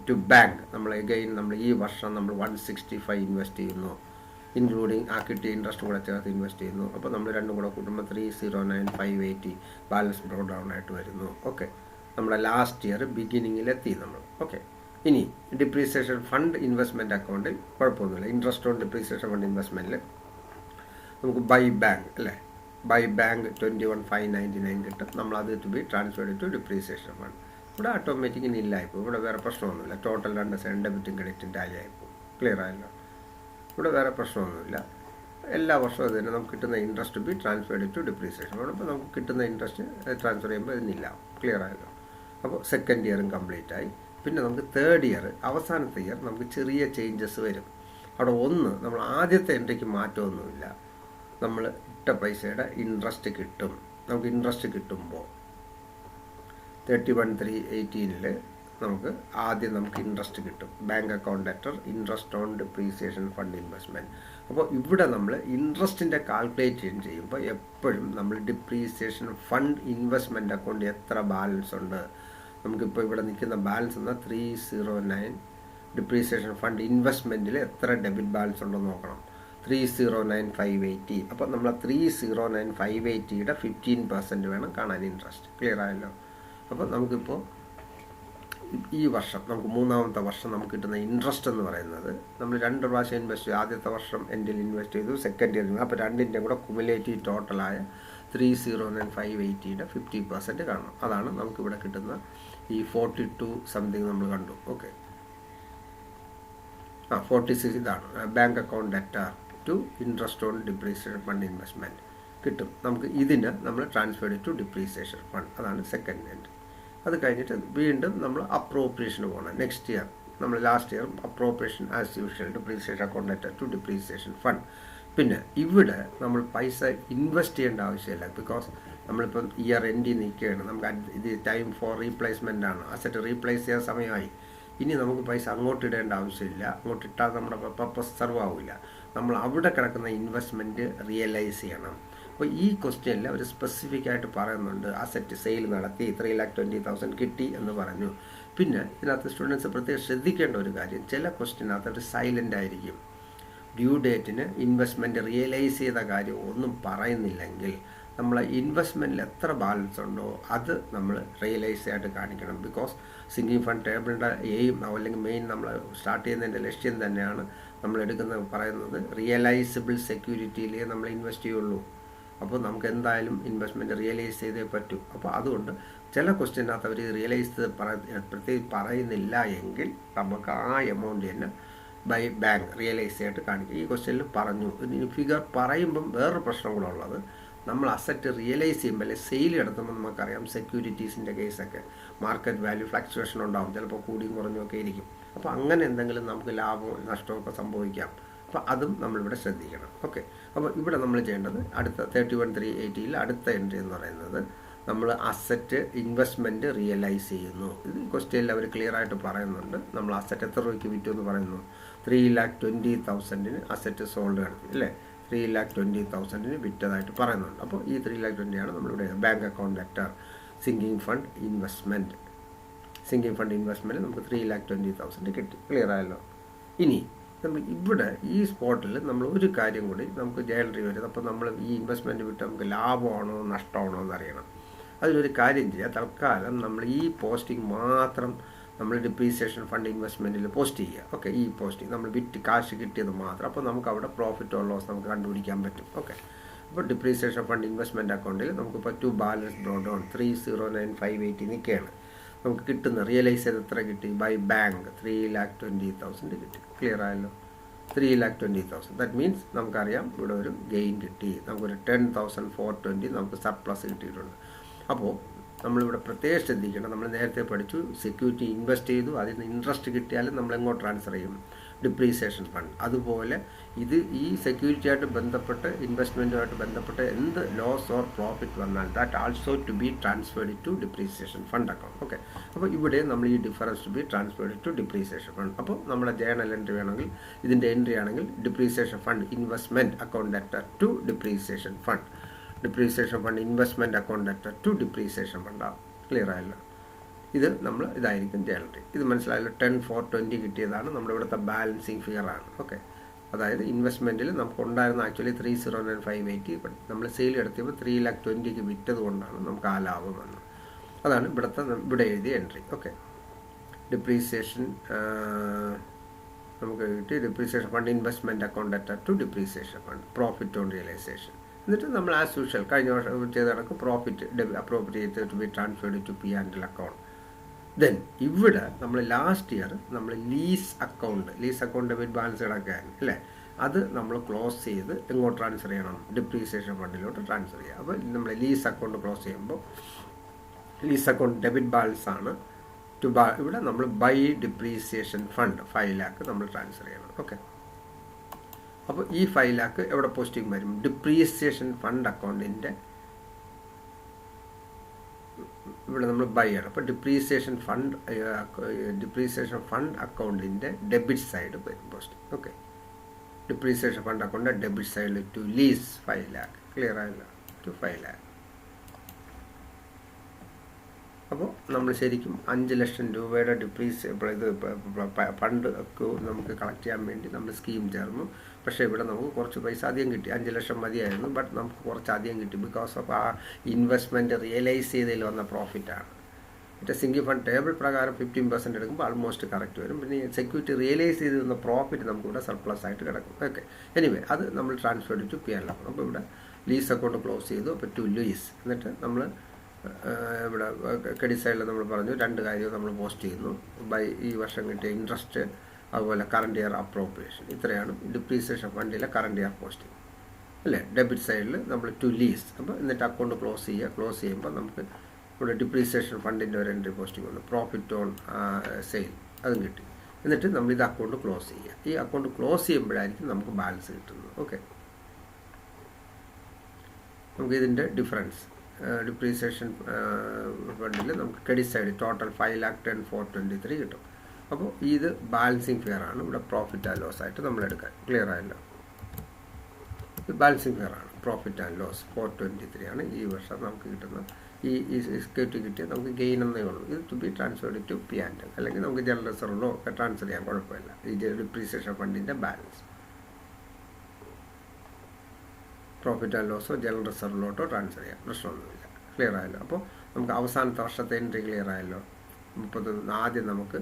ടു ബാങ്ക് നമ്മൾ എഗെയിൻ നമ്മൾ ഈ വർഷം നമ്മൾ 165 ഇൻവെസ്റ്റ് ചെയ്യുന്നു, ഇൻക്ലൂഡിങ് ആ കിട്ടിയ ഇൻട്രസ്റ്റ് കൂടെ ചേർത്ത് ഇൻവെസ്റ്റ് ചെയ്യുന്നു. അപ്പോൾ നമ്മൾ രണ്ടും കൂടെ കൂട്ടുമ്പോൾ 309,580 ബാലൻസ് ബ്രോ ഡൗൺ ആയിട്ട് വരുന്നു. ഓക്കെ, നമ്മുടെ ലാസ്റ്റ് ഇയർ ബിഗിനിങ്ങിലെത്തി നമ്മൾ. ഓക്കെ, ഇനി ഡിപ്രീസിയേഷൻ ഫണ്ട് ഇൻവെസ്റ്റ്മെൻറ്റ് അക്കൗണ്ടിൽ കുഴപ്പമൊന്നുമില്ല. ഇൻട്രസ്റ്റ് ഓൺ ഡിപ്രീസിയേഷൻ ഫണ്ട് ഇൻവെസ്റ്റ്മെൻറ്റിൽ നമുക്ക് ബൈ ബാങ്ക് അല്ലേ, 21,599 കിട്ടും. നമ്മളത് to be transferred to depreciation fund. ഇവിടെ ഓട്ടോമാറ്റിക് ഇല്ല. ഇപ്പോൾ ഇവിടെ വേറെ പ്രശ്നമൊന്നുമില്ല. ടോട്ടൽ 2 സൈഡ് ഡെബിറ്റും ക്രെഡിറ്റും ടാലി ആയിപ്പോൾ. ക്ലിയർ ആയല്ലോ. ഇവിടെ വേറെ പ്രശ്നമൊന്നുമില്ല. എല്ലാ വർഷവും ഇത് തന്നെ നമുക്ക് കിട്ടുന്ന interest be transferred to depreciation. അപ്പോൾ നമുക്ക് കിട്ടുന്ന ഇൻട്രസ്റ്റ് ട്രാൻസ്ഫർ ചെയ്യുമ്പോൾ ഇതിനില്ല. ക്ലിയർ ആയല്ലോ. അപ്പോൾ സെക്കൻഡ് ഇയറും കംപ്ലീറ്റ് ആയി. പിന്നെ നമുക്ക് തേർഡ് ഇയർ, അവസാനത്തെ ഇയർ നമുക്ക് ചെറിയ ചേഞ്ചസ് വരും. അവിടെ നമ്മൾ ആദ്യത്തെ എൻട്രിക്ക് മാറ്റമൊന്നുമില്ല. നമ്മൾ ഇട്ട പൈസയുടെ ഇൻട്രസ്റ്റ് കിട്ടും. നമുക്ക് ഇൻട്രസ്റ്റ് കിട്ടുമ്പോൾ 31/3/18 നമുക്ക് ഇൻട്രസ്റ്റ് കിട്ടും. Bank account letter, interest on depreciation fund investment. അപ്പോൾ ഇവിടെ നമ്മൾ ഇൻട്രസ്റ്റിൻ്റെ കാൽക്കുലേറ്റ് ചെയ്യുമ്പോൾ എപ്പോഴും നമ്മൾ ഡിപ്രീസിയേഷൻ ഫണ്ട് ഇൻവെസ്റ്റ്മെൻറ്റ് അക്കൗണ്ട് എത്ര ബാലൻസ് ഉണ്ട്, നമുക്കിപ്പോൾ ഇവിടെ നിൽക്കുന്ന ബാലൻസ് എന്നാൽ 309. ഡിപ്രീസിയേഷൻ ഫണ്ട് ഇൻവെസ്റ്റ്മെൻറ്റിൽ എത്ര ഡെബിറ്റ് ബാലൻസ് ഉണ്ടെന്ന് നോക്കണം. 309,580. അപ്പോൾ നമ്മൾ 309,580യുടെ 15% വേണം കാണാൻ ഇൻട്രസ്റ്റ്. ക്ലിയർ ആയല്ലോ. അപ്പോൾ നമുക്കിപ്പോൾ ഈ വർഷം നമുക്ക് 3ാമത്തെ വർഷം നമുക്ക് കിട്ടുന്ന ഇൻട്രസ്റ്റ് എന്ന് പറയുന്നത് നമ്മൾ 2 പ്രാവശ്യം ഇൻവെസ്റ്റ് ചെയ്തു. ആദ്യത്തെ വർഷം എൻഡിൽ ഇൻവെസ്റ്റ് ചെയ്തു, സെക്കൻഡ് ഇയർ. അപ്പോൾ രണ്ടിൻ്റെയും കൂടെ കുമുലേറ്റീവ് ടോട്ടലായ 309,580യുടെ 50% കാണണം. അതാണ് നമുക്കിവിടെ കിട്ടുന്ന ഈ 42 സംതിങ് നമ്മൾ കണ്ടു. ഓക്കെ, 46 ഇതാണ് bank account letter to interest on depreciation fund investment കിട്ടും. നമുക്ക് ഇതിന് നമ്മൾ ട്രാൻസ്ഫേർഡ് ടു ഡിപ്രീസിയേഷൻ ഫണ്ട്. അതാണ് സെക്കൻഡ് എൻട്രി. അത് കഴിഞ്ഞിട്ട് വീണ്ടും നമ്മൾ അപ്രോപ്രിയേഷന് പോകണം. നെക്സ്റ്റ് ഇയർ നമ്മൾ last year appropriation as usual depreciation account letter to depreciation fund. പിന്നെ ഇവിടെ നമ്മൾ പൈസ ഇൻവെസ്റ്റ് ചെയ്യേണ്ട ആവശ്യമില്ല. ബിക്കോസ് നമ്മളിപ്പം ഇയർ എൻഡിൽ നിൽക്കുകയാണ്. നമുക്ക് ഇത് ടൈം ഫോർ റീപ്ലേസ്മെൻ്റ് ആണ്. അസറ്റ് റീപ്ലേസ് ചെയ്യാൻ സമയമായി. ഇനി നമുക്ക് പൈസ അങ്ങോട്ട് ഇടേണ്ട ആവശ്യമില്ല. അങ്ങോട്ട് ഇട്ടാൽ നമ്മുടെ പർപ്പസ് സെർവ് ആവില്ല. നമ്മൾ അവിടെ കിടക്കുന്ന ഇൻവെസ്റ്റ്മെൻറ്റ് റിയലൈസ് ചെയ്യണം. അപ്പോൾ ഈ ക്വസ്റ്റ്യനിൽ അവർ സ്പെസിഫിക് ആയിട്ട് പറയുന്നുണ്ട്, അസറ്റ് സെയിൽ നടത്തി 3,20,000 കിട്ടി എന്ന് പറഞ്ഞു. പിന്നെ ഇതിനകത്ത് സ്റ്റുഡൻസ് പ്രത്യേകം ശ്രദ്ധിക്കേണ്ട ഒരു കാര്യം, ചില ക്വസ്റ്റ്യനകത്ത് അവർ സൈലൻ്റ് ആയിരിക്കും. ഡ്യൂ ഡേറ്റിന് ഇൻവെസ്റ്റ്മെൻറ്റ് റിയലൈസ് ചെയ്ത കാര്യം ഒന്നും പറയുന്നില്ലെങ്കിൽ നമ്മൾ ഇൻവെസ്റ്റ്മെൻറ്റിൽ എത്ര ബാലൻസ് ഉണ്ടോ അത് നമ്മൾ റിയലൈസ് ആയിട്ട് കാണിക്കണം. ബിക്കോസ് സിങ്കിങ് ഫണ്ട് ടേബിളിൻ്റെ എയിം അല്ലെങ്കിൽ മെയിൻ നമ്മൾ സ്റ്റാർട്ട് ചെയ്യുന്നതിൻ്റെ ലക്ഷ്യം തന്നെയാണ് നമ്മൾ പറയുന്നത് റിയലൈസബിൾ സെക്യൂരിറ്റിയിലേ നമ്മൾ ഇൻവെസ്റ്റ് ചെയ്യുള്ളൂ. അപ്പോൾ നമുക്ക് എന്തായാലും ഇൻവെസ്റ്റ്മെൻറ്റ് റിയലൈസ് ചെയ്തേ പറ്റൂ. അപ്പോൾ അതുകൊണ്ട് ചില ക്വസ്റ്റ്യനകത്ത് അവർ റിയലൈസ് പ്രത്യേകിച്ച് പറയുന്നില്ല എങ്കിൽ നമുക്ക് ആ എമൗണ്ട് തന്നെ ബൈ ബാങ്ക് റിയലൈസ് ആയിട്ട് കാണിക്കും. ഈ ക്വസ്റ്റ്യനിൽ പറഞ്ഞു. ഇനി ഫിഗർ പറയുമ്പം വേറൊരു പ്രശ്നം കൂടെ ഉള്ളത്, നമ്മൾ അസറ്റ് റിയലൈസ് ചെയ്യുമ്പോൾ അല്ലെങ്കിൽ സെയിൽ നടത്തുമ്പോൾ നമുക്കറിയാം സെക്യൂരിറ്റീസിൻ്റെ കേസൊക്കെ മാർക്കറ്റ് വാല്യൂ ഫ്ലക്ച്വേഷൻ ഉണ്ടാകും. ചിലപ്പോൾ കൂടിയും കുറഞ്ഞൊക്കെ ഇരിക്കും. അപ്പോൾ അങ്ങനെ എന്തെങ്കിലും നമുക്ക് ലാഭമോ നഷ്ടമൊക്കെ സംഭവിക്കാം. അപ്പോൾ അതും നമ്മളിവിടെ ശ്രദ്ധിക്കണം. ഓക്കെ, അപ്പോൾ ഇവിടെ നമ്മൾ ചെയ്യേണ്ടത് അടുത്ത 31/3/80 അടുത്ത എൻട്രി എന്ന് പറയുന്നത് നമ്മൾ അസറ്റ് ഇൻവെസ്റ്റ്മെൻറ്റ് റിയലൈസ് ചെയ്യുന്നു. ഇത് ക്വസ്റ്റ്യനിൽ അവർ ക്ലിയർ ആയിട്ട് പറയുന്നുണ്ട്. നമ്മൾ അസറ്റ് എത്ര രൂപയ്ക്ക് വിറ്റു എന്ന് പറയുന്നു. 3,20,000 അസറ്റ് സോൾഡ് കിടക്കും അല്ലേ. 3,20,000 വിറ്റതായിട്ട് പറയുന്നുണ്ട്. അപ്പോൾ ഈ 3,20,000 നമ്മളിവിടെ bank account letter sinking fund investment നമുക്ക് 3,20,000 കിട്ടി. ക്ലിയർ ആയല്ലോ. ഇനി നമ്മൾ ഇവിടെ ഈ സ്പോട്ടിൽ നമ്മൾ ഒരു കാര്യം കൂടി നമുക്ക് ജയലറി വരുന്നത്. അപ്പോൾ നമ്മൾ ഈ ഇൻവെസ്റ്റ്മെൻറ്റ് വിട്ട് നമുക്ക് ലാഭമാണോ നഷ്ടമാണോ എന്നറിയണം. അതിലൊരു കാര്യം ചെയ്യുക, തൽക്കാലം നമ്മൾ ഈ പോസ്റ്റിംഗ് മാത്രം നമ്മൾ ഡിപ്രീസിയേഷൻ ഫണ്ട് ഇൻവെസ്റ്റ്മെൻറ്റിൽ പോസ്റ്റ് ചെയ്യുക. ഓക്കെ, ഈ പോസ്റ്റിംഗ് നമ്മൾ വിറ്റ് കാശ് കിട്ടിയത് മാത്രം. അപ്പോൾ നമുക്ക് അവിടെ പ്രോഫിറ്റ് ഓർ ലോസ് നമുക്ക് കണ്ടുപിടിക്കാൻ പറ്റും. ഓക്കെ, അപ്പോൾ ഡിപ്രീസിയേഷൻ ഫണ്ട് ഇൻവെസ്റ്റ്മെൻറ്റ് അക്കൗണ്ടിൽ നമുക്കിപ്പോൾ ടു ബാലൻസ് ബ്രോഡ് ഓൺ 309,580 നിൽക്കുകയാണ്. നമുക്ക് കിട്ടുന്ന റിയലൈസ് ചെയ്ത് എത്ര കിട്ടി ബൈ ബാങ്ക് 3,20,000 കിട്ടി. ക്ലിയർ ആയല്ലോ. 3,20,000 ദാറ്റ് മീൻസ് നമുക്കറിയാം ഇവിടെ ഒരു ഗെയിൻ കിട്ടി. നമുക്കൊരു 10,420 നമുക്ക് സർപ്ലസ് കിട്ടിയിട്ടുണ്ട്. അപ്പോൾ നമ്മളിവിടെ പ്രത്യേകം ശ്രദ്ധിക്കണം. നമ്മൾ നേരത്തെ പഠിച്ചു സെക്യൂരിറ്റി ഇൻവെസ്റ്റ് ചെയ്തു, അതിന് ഇൻട്രസ്റ്റ് കിട്ടിയാലും നമ്മൾ എങ്ങോട്ട് ട്രാൻസ്ഫർ ചെയ്യും, ഡിപ്രീസിയേഷൻ ഫണ്ട്. അതുപോലെ ഇത് ഈ സെക്യൂരിറ്റിയായിട്ട് ബന്ധപ്പെട്ട് ഇൻവെസ്റ്റ്മെൻറ്റുമായിട്ട് ബന്ധപ്പെട്ട് എന്ത് ലോസ് ഓർ പ്രോഫിറ്റ് വന്നാൽ that also to be transferred to depreciation fund account. Okay, അപ്പോൾ ഇവിടെ നമ്മൾ ഈ difference to be transferred to depreciation fund. അപ്പോൾ നമ്മുടെ ജേണൽ എൻട്രി വേണമെങ്കിൽ ഇതിൻ്റെ എൻട്രി ആണെങ്കിൽ depreciation fund investment account letter to depreciation fund investment account letter to depreciation ഫണ്ടാണ്. ക്ലിയർ ആയല്ലോ. ഇത് നമ്മൾ ഇതായിരിക്കും ജേണൽ. ഇത് മനസ്സിലായല്ലോ. 10,420 കിട്ടിയതാണ് നമ്മുടെ ഇവിടുത്തെ ബാലൻസിങ് ഫിഗറാണ്. ഓക്കെ, അതായത് ഇൻവെസ്റ്റ്മെൻറ്റിൽ നമുക്ക് ഉണ്ടായിരുന്ന ആക്ച്വലി 309,580, ബട്ട് നമ്മൾ സെയിൽ എടുത്തിയപ്പോൾ 3,20,000 വിറ്റത് കൊണ്ടാണ് നമുക്ക് ആ ലാഭം വന്നത്. അതാണ് ഇവിടെ എഴുതിയ എൻട്രി. ഓക്കെ, ഡിപ്രീസിയേഷൻ നമുക്ക് കിട്ടി. Depreciation fund investment account letter to depreciation fund profit on realisation. എന്നിട്ട് നമ്മൾ ആസ് യൂഷ്വൽ കഴിഞ്ഞ വർഷം ചെയ്ത കണക്ക് profit appropriate to be transferred to P&L account. Then ഇവിടെ നമ്മൾ ലാസ്റ്റ് ഇയർ നമ്മൾ ലീസ് അക്കൗണ്ട് ഡെബിറ്റ് ബാലൻസ് കിടക്കാൻ അല്ലേ, അത് നമ്മൾ ക്ലോസ് ചെയ്ത് എങ്ങോട്ട് ട്രാൻസ്ഫർ ചെയ്യണം, ഡിപ്രീസിയേഷൻ ഫണ്ടിലോട്ട് ട്രാൻസ്ഫർ ചെയ്യുക. അപ്പോൾ നമ്മൾ ലീസ് അക്കൗണ്ട് ക്ലോസ് ചെയ്യുമ്പോൾ ലീസ് അക്കൗണ്ട് ഡെബിറ്റ് ബാലൻസ് ആണ് ഇവിടെ നമ്മൾ ബൈ ഡിപ്രീസിയേഷൻ ഫണ്ട് 5 lakh നമ്മൾ ട്രാൻസ്ഫർ ചെയ്യണം. ഓക്കെ, അപ്പോൾ ഈ 5 lakh എവിടെ പോസ്റ്റിംഗ് വരും, ഡിപ്രീസിയേഷൻ ഫണ്ട് അക്കൗണ്ടിൻ്റെ ഇവിടെ നമ്മൾ ബൈ ആണ്. അപ്പോൾ ഡിപ്രീസിയേഷൻ ഫണ്ട് അക്കൗണ്ടിൻ്റെ ഡെബിറ്റ് സൈഡ് വരും പോസ്റ്റിംഗ്. ഓക്കെ, ഡിപ്രീസിയേഷൻ ഫണ്ട് അക്കൗണ്ടിൻ്റെ ഡെബിറ്റ് സൈഡിൽ ടു ലീസ് 5 lakh. ക്ലിയർ ആയില്ല, ടു 5 lakh. അപ്പോൾ നമ്മൾ ശരിക്കും 5 ലക്ഷം രൂപയുടെ ഫണ്ട് നമുക്ക് കളക്ട് ചെയ്യാൻ വേണ്ടി നമ്മൾ സ്കീം ചേർന്നു. പക്ഷേ ഇവിടെ നമുക്ക് കുറച്ച് പൈസ അധികം കിട്ടി. 5 ലക്ഷം മതിയായിരുന്നു, ബട്ട് നമുക്ക് കുറച്ച് അധികം കിട്ടി ബിക്കോസ് ഓഫ് ആ ഇൻവെസ്റ്റ്മെൻറ്റ് റിയലൈസ് ചെയ്തതിൽ വന്ന പ്രോഫിറ്റാണ്. മറ്റേ സിംഗിൾ ഫണ്ട് ടേബിൾ പ്രകാരം 15% എടുക്കുമ്പോൾ ആൾമോസ്റ്റ് കറക്റ്റ് വരും. പിന്നെ സെക്യൂരിറ്റി റിയലൈസ് ചെയ്ത് തന്ന പ്രോഫിറ്റ് നമുക്കിവിടെ സർപ്ലസ് ആയിട്ട് കിടക്കും. ഓക്കെ, എനിവേ അത് നമ്മൾ ട്രാൻസ്ഫർ ടു PL അക്കൗണ്ട്. അപ്പോൾ ഇവിടെ ലീസ് അക്കൗണ്ട് ക്ലോസ് ചെയ്തു. അപ്പോൾ ടു ലീസ്, എന്നിട്ട് നമ്മൾ ഇവിടെ ക്രെഡിറ്റ് സൈഡിൽ നമ്മൾ പറഞ്ഞു 2 കാര്യം നമ്മൾ പോസ്റ്റ് ചെയ്യുന്നു. ഈ വർഷം കിട്ടിയ ഇൻട്രസ്റ്റ്, അതുപോലെ കറണ്ട് ഇയർ അപ്രോപ്രിയേഷൻ. ഇത്രയാണ് ഡിപ്രീസിയേഷൻ ഫണ്ടിലെ കറണ്ട് ഇയർ പോസ്റ്റിംഗ് അല്ലേ. ഡെബിറ്റ് സൈഡിൽ നമ്മൾ ടു ലീസ്. അപ്പോൾ എന്നിട്ട് അക്കൗണ്ട് ക്ലോസ് ചെയ്യുമ്പോൾ നമുക്ക് ഇവിടെ ഡിപ്രീസിയേഷൻ ഫണ്ടിൻ്റെ ഒരു എൻട്രി പോസ്റ്റിംഗ് വന്നു, പ്രോഫിറ്റ് ഓൺ സെയിൽ, അതും കിട്ടി. എന്നിട്ട് നമ്മൾ ഇത് അക്കൗണ്ട് ക്ലോസ് ചെയ്യുക. ഈ അക്കൗണ്ട് ക്ലോസ് ചെയ്യുമ്പോഴായിരിക്കും നമുക്ക് ബാലൻസ് കിട്ടുന്നത്. ഓക്കെ, നമുക്ക് ഇതിൻ്റെ ഡിഫറൻസ് ഡിപ്രീസിയേഷൻ ഫണ്ടിൽ നമുക്ക് ക്രെഡിറ്റ് സൈഡ് ടോട്ടൽ 5,10,423 കിട്ടും. അപ്പോൾ ഇത് ബാലൻസിങ് ഫെയർ ആണ്. ഇവിടെ പ്രോഫിറ്റ് ആൻഡ് ലോസ് ആയിട്ട് നമ്മൾ എടുക്കാൻ. ക്ലിയർ ആയല്ലോ, ഇത് ബാലൻസിങ് ഫെയർ ആണ്. പ്രോഫിറ്റ് ആൻഡ് ലോസ് 423 ആണ് ഈ വർഷം നമുക്ക് കിട്ടുന്ന ഈ സെക്യൂരിറ്റി കിട്ടിയ നമുക്ക് ഗെയിൻ എന്നേ ഉള്ളൂ. ഇത് to be transferred to P&L, അല്ലെങ്കിൽ നമുക്ക് ജനറൽ റിസർവിലോ ഒക്കെ ട്രാൻസ്ഫർ ചെയ്യാൻ കുഴപ്പമില്ല. ഈ ഡിപ്രീസിയേഷൻ ഫണ്ടിൻ്റെ ബാലൻസ് പ്രോഫിറ്റ് ആൻഡ് ലോസോ ജനറൽ റിസർവിലോട്ടോ ട്രാൻസ്ഫർ ചെയ്യാം, പ്രശ്നമൊന്നുമില്ല. ക്ലിയർ ആയല്ലോ. അപ്പോൾ നമുക്ക് അവസാനത്തെ വർഷത്തെ എൻട്രി ക്ലിയർ ആയല്ലോ. 31 ആദ്യം നമുക്ക്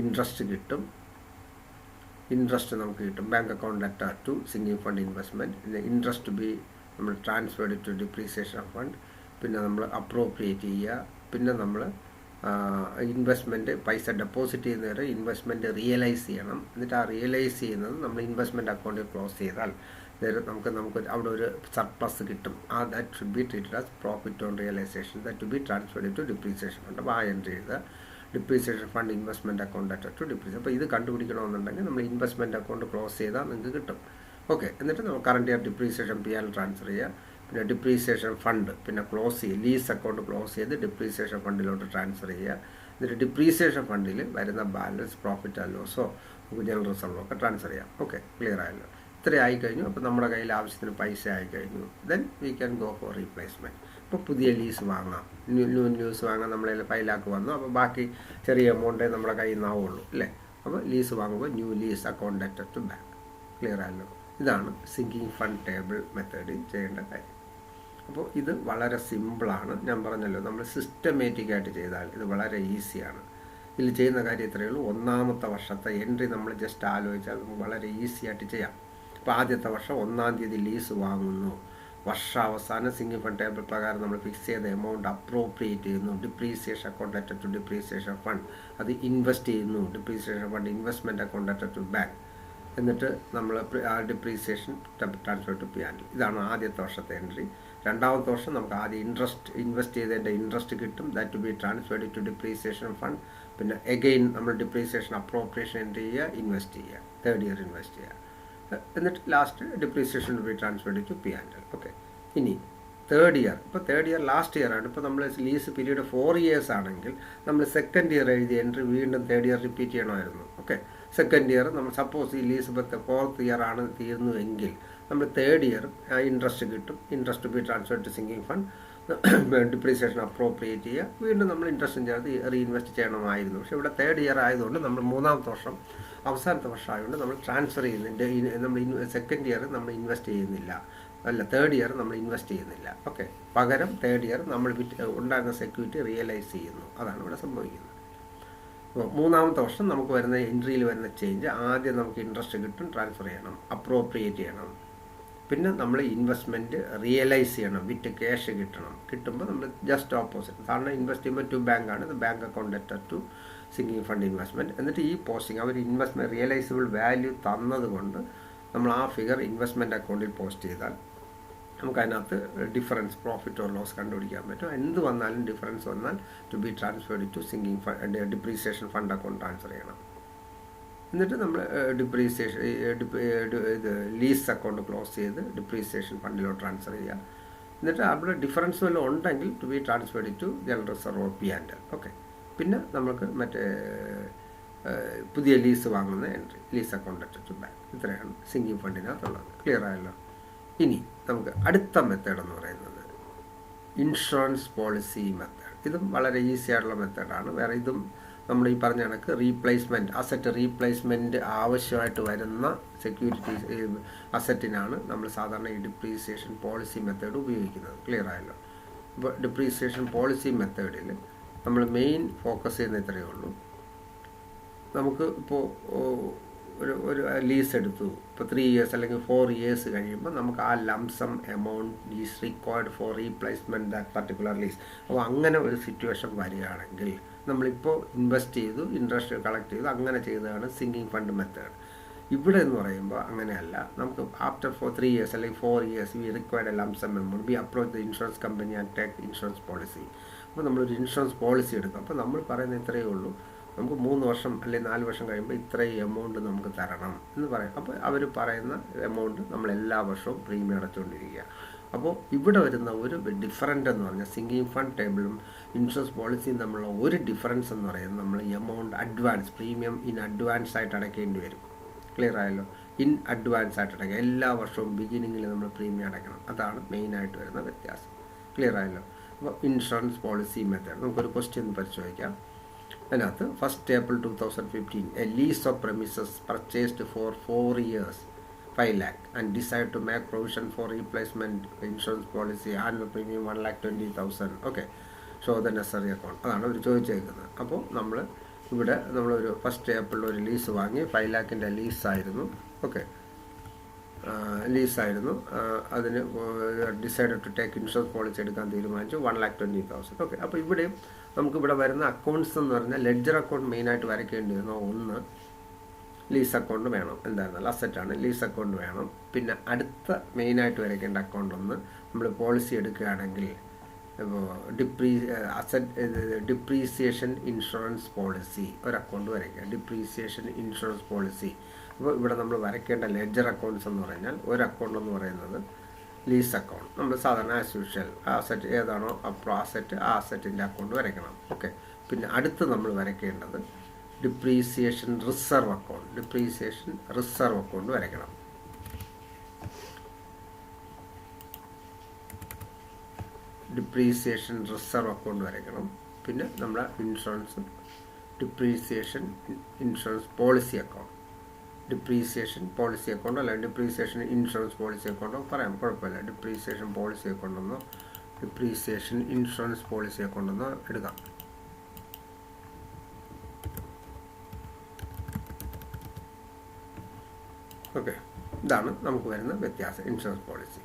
ഇൻട്രസ്റ്റ് കിട്ടും. Bank account letter to single fund investment. പിന്നെ ഇൻട്രസ്റ്റ് ബി നമ്മൾ ട്രാൻസ്ഫേർഡ് ടു ഡിപ്രീസിയേഷൻ ഫണ്ട്. പിന്നെ നമ്മൾ അപ്രോപ്രിയേറ്റ് ചെയ്യുക. പിന്നെ നമ്മൾ ഇൻവെസ്റ്റ്മെൻറ്റ് പൈസ ഡെപ്പോസിറ്റ് ചെയ്യുന്നവരെ ഇൻവെസ്റ്റ്മെൻറ്റ് റിയലൈസ് ചെയ്യണം. എന്നിട്ട് ആ റിയലൈസ് ചെയ്യുന്നത് നമ്മൾ ഇൻവെസ്റ്റ്മെൻറ്റ് അക്കൗണ്ടിൽ ക്ലോസ് ചെയ്താൽ നമുക്ക് അവിടെ ഒരു സർപ്ലസ് കിട്ടും. That should be treated as profit on realisation that to be transferred to depreciation fund. അപ്പോൾ ആ എൻട്രി ചെയ്ത് depreciation fund investment account at to ഡിപ്രീസ്. അപ്പോൾ ഇത് കണ്ടുപിടിക്കണമെന്നുണ്ടെങ്കിൽ നമ്മൾ ഇൻവെസ്റ്റ്മെൻറ്റ് അക്കൗണ്ട് ക്ലോസ് ചെയ്താൽ നിങ്ങൾക്ക് കിട്ടും. ഓക്കെ, എന്നിട്ട് നമ്മൾ current year depreciation PL transfer ചെയ്യുക. പിന്നെ ഡിപ്രീസിയേഷൻ ഫണ്ട് പിന്നെ ക്ലോസ് ചെയ്യുക. ലീസ് അക്കൗണ്ട് ക്ലോസ് ചെയ്ത് ഡിപ്രീസിയേഷൻ ഫണ്ടിലോട്ട് ട്രാൻസ്ഫർ ചെയ്യുക. എന്നിട്ട് ഡിപ്രീസിയേഷൻ ഫണ്ടിൽ വരുന്ന ബാലൻസ് പ്രോഫിറ്റ് ആൻഡ് ലോസോ ജനറൽ റിസർവോ ഒക്കെ ട്രാൻസ്ഫർ ചെയ്യാം. ഓക്കെ, ക്ലിയർ ആയല്ലോ. ഇത്ര ആയിക്കഴിഞ്ഞു. അപ്പോൾ നമ്മുടെ കയ്യിൽ ആവശ്യത്തിന് പൈസ ആയിക്കഴിഞ്ഞു. Then we can go for replacement. ഇപ്പോൾ പുതിയ ലീസ് വാങ്ങാം, ലീസ് വാങ്ങാൻ നമ്മളെ 5 lakh വന്നു. അപ്പോൾ ബാക്കി ചെറിയ എമൗണ്ടേ നമ്മുടെ കയ്യിൽ നിന്നാവുള്ളൂ അല്ലേ. അപ്പോൾ ലീസ് വാങ്ങുമ്പോൾ new lease account letter to bank. Clear ആയല്ലോ. ഇതാണ് സിങ്കിങ് ഫണ്ട് ടേബിൾ മെത്തേഡിൽ ചെയ്യേണ്ട കാര്യം. അപ്പോൾ ഇത് വളരെ സിമ്പിളാണ്. ഞാൻ പറഞ്ഞല്ലോ, നമ്മൾ സിസ്റ്റമാറ്റിക്കായിട്ട് ചെയ്താൽ ഇത് വളരെ ഈസിയാണ്. ഇതിൽ ചെയ്യുന്ന കാര്യം ഇത്രയേ ഉള്ളൂ. ഒന്നാമത്തെ വർഷത്തെ എൻട്രി നമ്മൾ ജസ്റ്റ് ആലോചിച്ചാൽ നമുക്ക് വളരെ ഈസി ആയിട്ട് ചെയ്യാം. അപ്പോൾ ആദ്യത്തെ വർഷം 1-ാം തീയതി ലീസ് വാങ്ങുന്നു. വർഷാവസാനം സിംഗിൾ ഫണ്ട് ടേബിൾ പ്രകാരം നമ്മൾ ഫിക്സ് ചെയ്ത എമൗണ്ട് അപ്രോപ്രിയേറ്റ് ചെയ്യുന്നു. Depreciation account letter to depreciation fund അത് ഇൻവെസ്റ്റ് ചെയ്യുന്നു. Depreciation fund investment account letter to bank. എന്നിട്ട് നമ്മൾ ആ ഡിപ്രീസിയേഷൻ ട്രാൻസ്ഫർ ടു P&L. ഇതാണ് ആദ്യത്തെ വർഷത്തെ എൻട്രി. രണ്ടാമത്തെ വർഷം നമുക്ക് ആദ്യം ഇൻവെസ്റ്റ് ചെയ്തതിൻ്റെ ഇൻട്രസ്റ്റ് കിട്ടും. That to be transferred to depreciation fund. പിന്നെ എഗെയിൻ നമ്മൾ ഡിപ്രീസിയേഷൻ അപ്രോപ്രിയേഷൻ എൻട്രി ചെയ്യുക, ഇൻവെസ്റ്റ് ചെയ്യുക, 3rd ഇയർ ഇൻവെസ്റ്റ് ചെയ്യുക. എന്നിട്ട് last depreciation to be transferred to P&L. Okay, ഇനി 3rd ഇയർ. ഇപ്പോൾ 3rd ഇയർ ലാസ്റ്റ് ഇയർ ആണ്. ഇപ്പോൾ നമ്മൾ ലീസ് പീരീഡ് 4 years ആണെങ്കിൽ നമ്മൾ 2nd ഇയർ എഴുതിയ എൻട്രി വീണ്ടും 3rd ഇയർ റിപ്പീറ്റ് ചെയ്യണമായിരുന്നു. ഓക്കെ, 2nd ഇയർ നമ്മൾ സപ്പോസ് ഈ ലീസ് 4th ഇയർ ആണ് തീർന്നുവെങ്കിൽ നമ്മൾ 3rd ഇയർ ഇൻട്രസ്റ്റ് കിട്ടും. Interest be transfer to sinking fund. Depreciation appropriate ചെയ്യുക, വീണ്ടും നമ്മൾ ഇൻട്രസ്റ്റും ചേർത്ത് റീഇൻവെസ്റ്റ് ചെയ്യണമായിരുന്നു. പക്ഷേ ഇവിടെ 3rd ഇയർ ആയതുകൊണ്ട് നമ്മൾ 3ാമത്തെ വർഷം അവസാനത്തെ വർഷം ആയതുകൊണ്ട് നമ്മൾ ട്രാൻസ്ഫർ ചെയ്യുന്നുണ്ട്. നമ്മൾ 2nd ഇയർ നമ്മൾ ഇൻവെസ്റ്റ് ചെയ്യുന്നില്ല, അല്ല 3rd ഇയർ നമ്മൾ ഇൻവെസ്റ്റ് ചെയ്യുന്നില്ല. ഓക്കെ, പകരം 3rd ഇയർ നമ്മൾ ഉണ്ടായിരുന്ന സെക്യൂരിറ്റി റിയലൈസ് ചെയ്യുന്നു. അതാണ് ഇവിടെ സംഭവിക്കുന്നത്. അപ്പോൾ 3ാമത്തെ വർഷം നമുക്ക് വരുന്ന എൻട്രിയിൽ വരുന്ന ചേഞ്ച്, ആദ്യം നമുക്ക് ഇൻട്രസ്റ്റ് കിട്ടും, ട്രാൻസ്ഫർ ചെയ്യണം, അപ്രോപ്രിയേറ്റ് ചെയ്യണം. പിന്നെ നമ്മൾ ഇൻവെസ്റ്റ്മെൻറ്റ് റിയലൈസ് ചെയ്യണം, വിറ്റ് ക്യാഷ് കിട്ടുമ്പോൾ നമ്മൾ ജസ്റ്റ് ഓപ്പോസിറ്റ്, കാരണം ഇൻവെസ്റ്റ് ചെയ്യുമ്പോൾ ടു ബാങ്കാണ്, ഇത് bank account letter to sinking fund investment. എന്നിട്ട് ഈ പോസ്റ്റിംഗ് അവർ ഇൻവെസ്റ്റ്മെൻറ്റ് റിയലൈസബിൾ വാല്യൂ തന്നതുകൊണ്ട് നമ്മൾ ആ ഫിഗർ ഇൻവെസ്റ്റ്മെൻറ്റ് അക്കൗണ്ടിൽ പോസ്റ്റ് ചെയ്താൽ നമുക്കതിനകത്ത് ഡിഫറൻസ്, പ്രോഫിറ്റ് ഓർ ലോസ് കണ്ടുപിടിക്കാൻ പറ്റും. എന്ത് വന്നാലും ഡിഫറൻസ് വന്നാൽ to be transferred to sinking fund depreciation fund account transfer ചെയ്യണം. എന്നിട്ട് നമ്മൾ ഡിപ്രീസിയേഷൻ ഇത് ലീസ് അക്കൗണ്ട് ക്ലോസ് ചെയ്ത് ഡിപ്രീസിയേഷൻ ഫണ്ടിലോട്ട് ട്രാൻസ്ഫർ ചെയ്യുക. എന്നിട്ട് അവിടെ ഡിഫറൻസ് വല്ലതും ഉണ്ടെങ്കിൽ to be transferred to general reserve or P&L. Okay. പിന്നെ നമുക്ക് മറ്റേ പുതിയ ലീസ് വാങ്ങുന്ന entry, lease account to bank. ഇത്രയാണ് സിങ്കിങ് ഫണ്ടിനകത്തുള്ളത്. ക്ലിയർ ആയല്ലോ? ഇനി നമുക്ക് അടുത്ത മെത്തേഡ് എന്ന് പറയുന്നത് ഇൻഷുറൻസ് പോളിസി മെത്തേഡ്. ഇതും വളരെ ഈസി ആയിട്ടുള്ള മെത്തേഡാണ്. വേറെ ഇതും നമ്മൾ ഈ പറഞ്ഞ കണക്ക് റീപ്ലേസ്മെൻറ്റ്, അസറ്റ് റീപ്ലേസ്മെൻറ്റ് ആവശ്യമായിട്ട് വരുന്ന സെക്യൂരിറ്റീസ് അസറ്റിനാണ് നമ്മൾ സാധാരണ ഈ ഡിപ്രീസിയേഷൻ പോളിസി മെത്തേഡ് ഉപയോഗിക്കുന്നത്. ക്ലിയർ ആയല്ലോ? ഇപ്പോൾ ഡിപ്രീസിയേഷൻ പോളിസി മെത്തേഡിൽ നമ്മൾ മെയിൻ ഫോക്കസ് ചെയ്യുന്ന ഇത്രയേ ഉള്ളൂ. നമുക്ക് ഇപ്പോൾ ഒരു ലീസ് എടുത്തു, ഇപ്പോൾ 3 years അല്ലെങ്കിൽ 4 years കഴിയുമ്പോൾ നമുക്ക് ആ lump sum amount is required for replacement that particular lease. അപ്പോൾ അങ്ങനെ ഒരു സിറ്റുവേഷൻ വരികയാണെങ്കിൽ നമ്മളിപ്പോൾ ഇൻവെസ്റ്റ് ചെയ്തു, ഇൻട്രസ്റ്റ് കളക്ട് ചെയ്തു, അങ്ങനെ ചെയ്തതാണ് സിങ്കിങ് ഫണ്ട് മെത്തേഡ്. ഇവിടെ എന്ന് പറയുമ്പോൾ അങ്ങനെയല്ല. നമുക്ക് ആഫ്റ്റർ 3 years അല്ലെങ്കിൽ 4 years we required a lump sum amount, we approach the insurance company and take insurance policy. അപ്പോൾ നമ്മളൊരു ഇൻഷുറൻസ് പോളിസി എടുക്കും. അപ്പോൾ നമ്മൾ പറയുന്നത് ഇത്രയേ ഉള്ളൂ, നമുക്ക് 3 വർഷം അല്ലെങ്കിൽ 4 വർഷം കഴിയുമ്പോൾ ഇത്രയും എമൗണ്ട് നമുക്ക് തരണം എന്ന് പറയും. അപ്പോൾ അവർ പറയുന്ന എമൗണ്ട് നമ്മൾ എല്ലാ വർഷവും പ്രീമിയം അടച്ചുകൊണ്ടിരിക്കുക. അപ്പോൾ ഇവിടെ വരുന്ന ഒരു ഡിഫറൻറ്റ് എന്ന് പറഞ്ഞാൽ സിങ്കിങ് ഫണ്ട് ടേബിളും ഇൻഷുറൻസ് പോളിസിയും തമ്മിലുള്ള ഒരു ഡിഫറൻസ് എന്ന് പറയുന്നത് നമ്മൾ amount advance, premium in advance ആയിട്ട് അടയ്ക്കേണ്ടി വരും. ക്ലിയർ ആയല്ലോ? ഇൻ അഡ്വാൻസ് ആയിട്ട് അടയ്ക്കുക. എല്ലാ വർഷവും ബിഗിനിങ്ങിൽ നമ്മൾ പ്രീമിയം അടയ്ക്കണം. അതാണ് മെയിനായിട്ട് വരുന്ന വ്യത്യാസം. ക്ലിയർ ആയല്ലോ? അപ്പോൾ ഇൻഷുറൻസ് പോളിസി മെത്തേഡ് നമുക്കൊരു ക്വസ്റ്റ്യൻ പരിശോധിക്കാം. അതിനകത്ത് 1st April 2015 a lease of premises purchased for 4 years 5 lakh and decide to make provision for replacement insurance policy annual premium 1,20,000. Okay. Show the നെസറി account. അതാണ് അവർ ചോദിച്ചേക്കുന്നത്. അപ്പോൾ നമ്മളൊരു 1st April ഒരു lease വാങ്ങി, 5 lakhൻ്റെ ലീസായിരുന്നു. Okay, ലീസായിരുന്നു. അതിന് decide to take insurance policy എടുക്കാൻ തീരുമാനിച്ചു, 1,20,000. Okay. അപ്പോൾ ഇവിടെയും നമുക്കിവിടെ വരുന്ന അക്കൗണ്ട്സ് എന്ന് പറഞ്ഞാൽ ലെഡ്ജർ അക്കൗണ്ട് മെയിനായിട്ട് വരയ്ക്കേണ്ടി വരുന്ന ഒന്ന് ലീസ് അക്കൗണ്ട് വേണം. എന്തായിരുന്നാലും അസറ്റാണ്, ലീസ് അക്കൗണ്ട് വേണം. പിന്നെ അടുത്ത മെയിനായിട്ട് വരയ്ക്കേണ്ട അക്കൗണ്ട് ഒന്ന്, നമ്മൾ പോളിസി എടുക്കുകയാണെങ്കിൽ ഇപ്പോൾ ഡിപ്രീസിയേഷൻ ഇൻഷുറൻസ് പോളിസി ഒരു അക്കൗണ്ട് വരയ്ക്കുക, ഡിപ്രീസിയേഷൻ ഇൻഷുറൻസ് പോളിസി. അപ്പോൾ ഇവിടെ നമ്മൾ വരയ്ക്കേണ്ട ലെഡ്ജർ അക്കൗണ്ട്സ് എന്ന് പറഞ്ഞാൽ ഒരു അക്കൗണ്ട് എന്ന് പറയുന്നത് ലീസ് അക്കൗണ്ട്. നമ്മൾ സാധാരണ ആസ് യൂഷ്വൽ അസറ്റ് ഏതാണോ അപ്പോൾ അസറ്റ്, ആ അസറ്റിൻ്റെ അക്കൗണ്ട് വരയ്ക്കണം. ഓക്കെ. പിന്നെ അടുത്ത് നമ്മൾ വരയ്ക്കേണ്ടത് depreciation reserve account, depreciation reserve account വരയ്ക്കണം. ഡിപ്രീസിയേഷൻ റിസർവ് അക്കൗണ്ട് വരയ്ക്കണം. പിന്നെ നമ്മുടെ depreciation insurance policy account, depreciation policy അക്കൗണ്ടോ അല്ലെങ്കിൽ ഡിപ്രീസിയേഷൻ ഇൻഷുറൻസ് പോളിസി അക്കൗണ്ടോ പറയാം, കുഴപ്പമില്ല. ഡിപ്രീസിയേഷൻ പോളിസി അക്കൗണ്ടെന്നോ ഡിപ്രീസിയേഷൻ ഇൻഷുറൻസ് പോളിസി അക്കൗണ്ടെന്നോ എടുക്കാം. ഓക്കെ, ഇതാണ് നമുക്ക് വരുന്ന വ്യത്യാസം ഇൻഷുറൻസ് പോളിസി.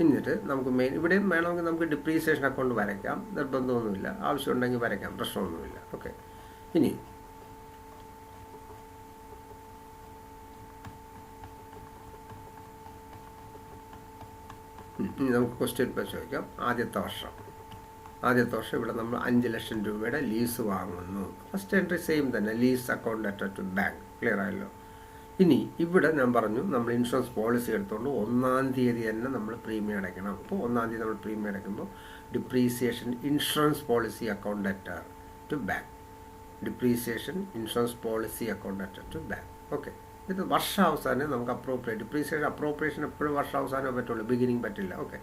എന്നിട്ട് നമുക്ക് ഇവിടെയും വേണമെങ്കിൽ നമുക്ക് ഡിപ്രീസിയേഷൻ അക്കൗണ്ട് വരയ്ക്കാം, നിർബന്ധമൊന്നുമില്ല. ആവശ്യമുണ്ടെങ്കിൽ വരയ്ക്കാം, പ്രശ്നമൊന്നുമില്ല. ഓക്കെ. ഇനി നമുക്ക് ക്വസ്റ്റ്യൻ പരിശോധിക്കാം. ആദ്യത്തെ വർഷം ഇവിടെ നമ്മൾ 5 ലക്ഷം രൂപയുടെ ലീസ് വാങ്ങുന്നു. ഫസ്റ്റ് എൻട്രി സെയിം തന്നെ, lease account letter to bank. Clear ആയല്ലോ? ഇനി ഇവിടെ ഞാൻ പറഞ്ഞു നമ്മൾ ഇൻഷുറൻസ് പോളിസി എടുത്തുകൊണ്ട് 1-ാം തീയതി തന്നെ നമ്മൾ പ്രീമിയം അടയ്ക്കണം. അപ്പോൾ 1-ാം തീയതി നമ്മൾ പ്രീമിയം അടയ്ക്കുമ്പോൾ depreciation insurance policy account letter to bank, depreciation insurance policy account letter to bank. Okay. ഇത് വർഷാവസാനം നമുക്ക് അപ്രോപ്രിയേഷൻ എപ്പോഴും വർഷാവസാനം പറ്റുള്ളൂ, ബിഗിനിങ് പറ്റില്ല. ഓക്കെ.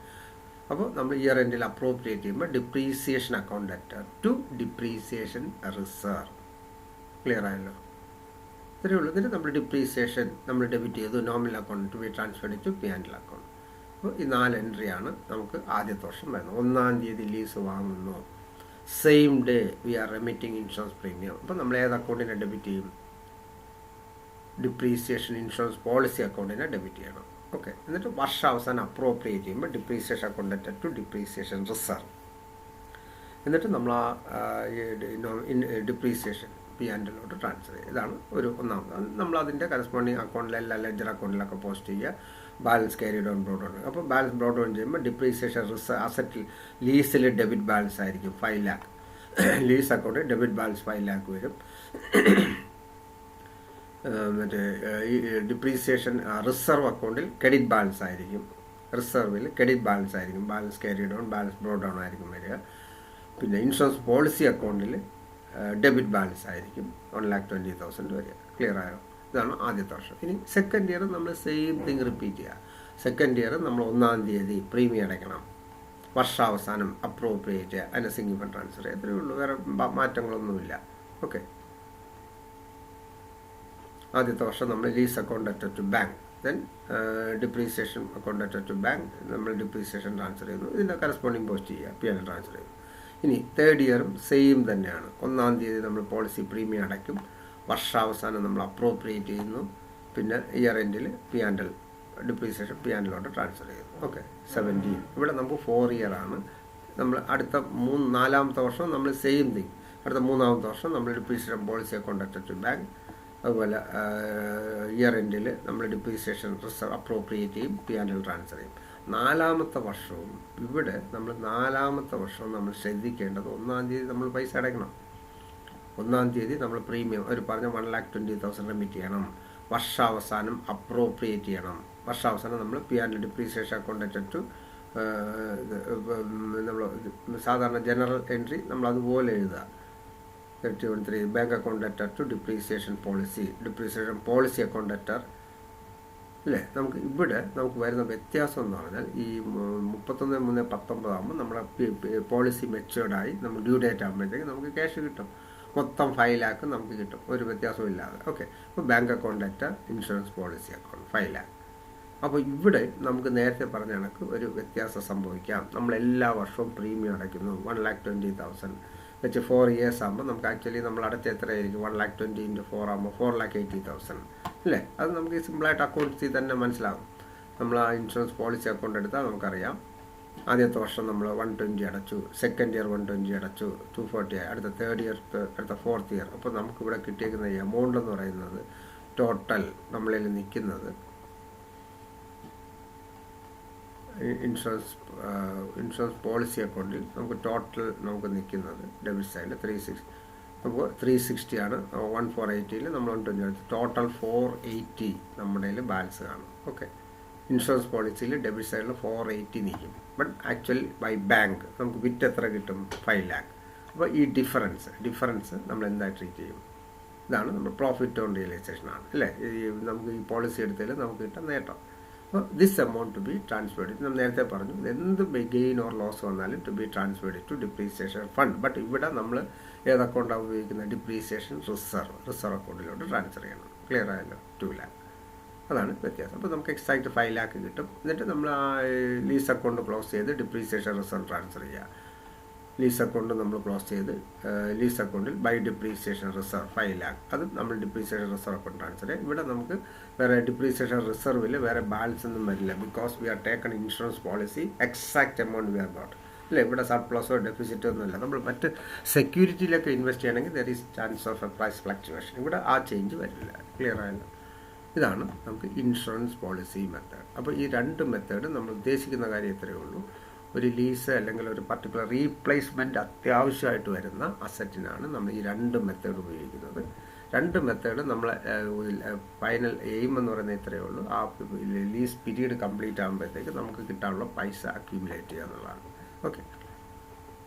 അപ്പോൾ നമ്മൾ ഇയർ എൻഡിൽ അപ്രോപ്രിയേറ്റ് ചെയ്യുമ്പോൾ depreciation account letter to depreciation reserve. Clear ആയല്ലോ? ഇത്രയേ ഉള്ളൂ. എന്നിട്ട് നമ്മൾ ഡിപ്രീസിയേഷൻ നമ്മൾ ഡെബിറ്റ് ചെയ്തു, nominal account to be transferred to P&L account. അപ്പോൾ ഈ 4 എൻട്രിയാണ് നമുക്ക് ആദ്യത്തെ വർഷം വരുന്നത്. 1-ാം തീയതി ലീസ് വാങ്ങുന്നു, same day we are remitting insurance premium. അപ്പോൾ നമ്മൾ ഏത് അക്കൗണ്ടിനെ ഡെബിറ്റ് ചെയ്യും? ഡിപ്രീസിയേഷൻ ഇൻഷുറൻസ് പോളിസി അക്കൗണ്ടിനെ ഡെബിറ്റ് ചെയ്യണം. ഓക്കെ. എന്നിട്ട് വർഷാവസാനം അപ്രോപ്രിയേറ്റ് ചെയ്യുമ്പോൾ depreciation account to depreciation reserve. എന്നിട്ട് നമ്മൾ ആ ഡിപ്രീസിയേഷൻ P&L ട്രാൻസ്ഫർ ചെയ്യുക. ഇതാണ് ഒരു ഒന്നാമത്. നമ്മൾ അതിൻ്റെ കറസ്പോണ്ടിങ് അക്കൗണ്ടിലെല്ലാം ലെഡ്ജർ അക്കൗണ്ടിലൊക്കെ പോസ്റ്റ് ചെയ്യുക. Balance carry down broad down. അപ്പോൾ ബാലൻസ് ബ്രോഡ് ഡൗൺ ചെയ്യുമ്പോൾ ഡിപ്രീസിയേഷൻ റിസർവ് അസറ്റിൽ ലീസിൽ ഡെബിറ്റ് ബാലൻസ് ആയിരിക്കും 5 lakh. ലീസ് അക്കൗണ്ടിൽ ഡെബിറ്റ് ബാലൻസ് 5 lakh വരും. മറ്റേ ഈ ഡിപ്രീസിയേഷൻ റിസർവ് അക്കൗണ്ടിൽ ക്രെഡിറ്റ് ബാലൻസ് ആയിരിക്കും. റിസർവിൽ ക്രെഡിറ്റ് ബാലൻസ് ആയിരിക്കും. Balance carry down, balance brought down ആയിരിക്കും വരിക. പിന്നെ ഇൻഷുറൻസ് പോളിസി അക്കൗണ്ടിൽ ഡെബിറ്റ് ബാലൻസ് ആയിരിക്കും 1,20,000 വരിക. ക്ലിയർ ആയോ? ഇതാണ് ആദ്യത്തെ വർഷം. ഇനി സെക്കൻഡ് ഇയർ നമ്മൾ സെയിം തിങ് റിപ്പീറ്റ് ചെയ്യുക. സെക്കൻഡ് ഇയർ നമ്മൾ 1-ാം തീയതി പ്രീമിയം അടയ്ക്കണം. വർഷാവസാനം അപ്രോപ്രിയേറ്റ് ചെയ്യുക. അതിൻ്റെ സിംഗിൾ ഫണ്ട് ട്രാൻസ്ഫർ ചെയ്യുക. ഇത്രയേ ഉള്ളൂ. വേറെ മാറ്റങ്ങളൊന്നുമില്ല. ഓക്കെ. ആദ്യത്തെ വർഷം നമ്മൾ lease account added to bank, then depreciation account added to bank നമ്മൾ ഡിപ്രീസിയേഷൻ ട്രാൻസ്ഫർ ചെയ്യുന്നു. ഇതിൻ്റെ കറസ്പോണ്ടിങ് പോസ്റ്റ് ചെയ്യുക, P&L ട്രാൻസ്ഫർ ചെയ്യുന്നു. ഇനി തേർഡ് ഇയറും സെയിം തന്നെയാണ്. 1-ാം തീയതി നമ്മൾ പോളിസി പ്രീമിയം അടയ്ക്കും. വർഷാവസാനം നമ്മൾ അപ്രോപ്രിയേറ്റ് ചെയ്യുന്നു. പിന്നെ ഇയർ എൻഡിൽ P&L ഡിപ്രീസിയേഷൻ P&L ട്രാൻസ്ഫർ ചെയ്യുന്നു. ഓക്കെ. 17. ഇവിടെ നമുക്ക് 4 ഇയർ ആണ്. നമ്മൾ അടുത്ത 4-ാമത്തെ വർഷം നമ്മൾ സെയിം തിങ്. അടുത്ത 3-ാമത്തെ വർഷം നമ്മൾ depreciation policy account added to bank. അതുപോലെ ഇയർ എൻഡിൽ നമ്മൾ ഡിപ്രീസിയേഷൻ റിസർവ് അപ്രോപ്രിയേറ്റ് ചെയ്യും, P&L ട്രാൻസ്ഫർ ചെയ്യും. 4-ാമത്തെ വർഷവും ഇവിടെ നമ്മൾ 4-ാമത്തെ വർഷവും നമ്മൾ ശ്രദ്ധിക്കേണ്ടത് 1-ാം തീയതി നമ്മൾ പൈസ അടയ്ക്കണം. 1-ാം തീയതി നമ്മൾ പ്രീമിയം ഒരു പറഞ്ഞ 1,20,000 റെമിറ്റ് ചെയ്യണം. വർഷാവസാനം അപ്രോപ്രിയേറ്റ് ചെയ്യണം. വർഷാവസാനം നമ്മൾ P&L depreciation account added to നമ്മൾ സാധാരണ ജനറൽ എൻട്രി നമ്മൾ അതുപോലെ എഴുതുക. 31(3) bank account added to depreciation policy account debtor. അല്ലേ? നമുക്ക് ഇവിടെ നമുക്ക് വരുന്ന വ്യത്യാസം എന്ന് പറഞ്ഞാൽ ഈ 31/3/19 ആകുമ്പോൾ നമ്മുടെ പോളിസി മെച്ചുവേർഡായി നമ്മൾ ഡ്യൂ ഡേറ്റ് ആകുമ്പോഴത്തേക്ക് നമുക്ക് ക്യാഷ് കിട്ടും. മൊത്തം 5 lakh നമുക്ക് കിട്ടും, ഒരു വ്യത്യാസവും ഇല്ലാതെ. ഓക്കെ. അപ്പോൾ bank account അറ്റർ insurance policy account 5 lakh. അപ്പോൾ ഇവിടെ നമുക്ക് നേരത്തെ പറഞ്ഞ കണക്ക് ഒരു വ്യത്യാസം സംഭവിക്കാം. നമ്മൾ എല്ലാ വർഷവും പ്രീമിയം അടയ്ക്കുന്നു 1,20,000 വെച്ച് 4 years ആകുമ്പോൾ നമുക്ക് ആക്ച്വലി നമ്മൾ അടച്ച എത്രയായിരിക്കും? 1,20,000 into 4 ആകുമ്പോൾ 4,80,000 അല്ലേ? അത് നമുക്ക് സിമ്പിളായിട്ട് അക്കൗണ്ട്സിൽ തന്നെ മനസ്സിലാകും. നമ്മൾ ആ ഇൻഷുറൻസ് പോളിസി അക്കൗണ്ട് എടുത്താൽ നമുക്കറിയാം. ആദ്യത്തെ വർഷം നമ്മൾ 120 അടച്ചു, സെക്കൻഡ് ഇയർ 120 അടച്ചു, 240 ആയി. അടുത്ത തേർഡ് ഇയർ, അടുത്ത 4th ഇയർ. അപ്പോൾ നമുക്കിവിടെ കിട്ടിയേക്കുന്ന ഈ എമൗണ്ട് എന്ന് പറയുന്നത് ടോട്ടൽ നമ്മളിൽ നിൽക്കുന്നത് ഇൻഷുറൻസ് പോളിസി അക്കൗണ്ടിൽ നമുക്ക് ടോട്ടൽ നമുക്ക് നിൽക്കുന്നത് ഡെബിറ്റ് സൈഡിൽ 360. അപ്പോൾ 360 ആണ്. 1,480 നമ്മൾ 120 എടുത്ത് ടോട്ടൽ 480 നമ്മുടെ കയ്യിൽ ബാലൻസ് കാണും. ഓക്കെ. ഇൻഷുറൻസ് പോളിസിയിൽ ഡെബിറ്റ് സൈഡിൽ 480 നിൽക്കും. ബട്ട് ആക്ച്വലി ബൈ ബാങ്ക് നമുക്ക് വിറ്റ് എത്ര കിട്ടും? 5 lakh. അപ്പോൾ ഈ ഡിഫറൻസ് നമ്മൾ എന്തായി ട്രീറ്റ് ചെയ്യും? ഇതാണ് നമ്മൾ പ്രോഫിറ്റ് ഓൺ റിയലൈസേഷൻ ആണ്, അല്ലേ? നമുക്ക് ഈ പോളിസി എടുത്തതിൽ നമുക്ക് കിട്ടാൻ നേട്ടം. അപ്പോൾ this amount to be transferred. നമ്മൾ നേരത്തെ പറഞ്ഞു എന്ത് ഗെയിൻ ഓർ ലോസ് വന്നാലും to be transferred to depreciation fund. But ഇവിടെ നമ്മൾ ഏത് അക്കൗണ്ടാണ് ഉപയോഗിക്കുന്നത്? ഡിപ്രീസിയേഷൻ റിസർവ് അക്കൗണ്ടിലോട്ട് ട്രാൻസ്ഫർ ചെയ്യണം. ക്ലിയർ ആയല്ലോ? 2 lakh. അതാണ് വ്യത്യാസം. അപ്പോൾ നമുക്ക് എക്സാക്റ്റ് 5 lakh കിട്ടും. എന്നിട്ട് നമ്മൾ ആ ലീസ് അക്കൗണ്ട് ക്ലോസ് ചെയ്ത് ഡിപ്രീസിയേഷൻ റിസർവ് ട്രാൻസ്ഫർ ചെയ്യുക. ലീസ് അക്കൗണ്ട് നമ്മൾ ക്ലോസ് ചെയ്ത് ലീസ് അക്കൗണ്ടിൽ ബൈ ഡിപ്രീസിയേഷൻ റിസർവ് 5 lakh. അത് നമ്മൾ ഡിപ്രീസിയേഷൻ റിസർവ് അക്കൗണ്ട് ട്രാൻസ്ഫർ ചെയ്യുക. ഇവിടെ നമുക്ക് വേറെ ഡിപ്രീസിയേഷൻ റിസർവിൽ വേറെ ബാലൻസ് ഒന്നും വരില്ല. Because we are taken insurance policy exact amount we are got. അല്ലേ? ഇവിടെ സർപ്ലസോ ഡെഫിസിറ്റോ ഒന്നുമില്ല. നമ്മൾ മറ്റ് സെക്യൂരിറ്റിയിലൊക്കെ ഇൻവെസ്റ്റ് ചെയ്യണമെങ്കിൽ there is chance of a price fluctuation. ഇവിടെ ആ ചേഞ്ച് വരില്ല. ക്ലിയർ ആയല്ലോ? ഇതാണ് നമുക്ക് ഇൻഷുറൻസ് പോളിസി മെത്തേഡ്. അപ്പോൾ ഈ 2 മെത്തേഡ് നമ്മൾ ഉദ്ദേശിക്കുന്ന കാര്യം ഇത്രയേ ഉള്ളൂ. ഒരു ലീസ് അല്ലെങ്കിൽ ഒരു പർട്ടിക്കുലർ റീപ്ലേസ്മെൻറ്റ് അത്യാവശ്യമായിട്ട് വരുന്ന അസറ്റിനാണ് നമ്മൾ ഈ 2 മെത്തേഡ് ഉപയോഗിക്കുന്നത്. 2 മെത്തേഡ് നമ്മൾ ഫൈനൽ എയിം എന്ന് പറയുന്നത് ഇത്രയേ ഉള്ളൂ. ആ ലീസ് പീരീഡ് കംപ്ലീറ്റ് ആകുമ്പോഴത്തേക്ക് നമുക്ക് കിട്ടാനുള്ള പൈസ അക്യൂമുലേറ്റ് ചെയ്യുക എന്നുള്ളതാണ്. ഓക്കെ.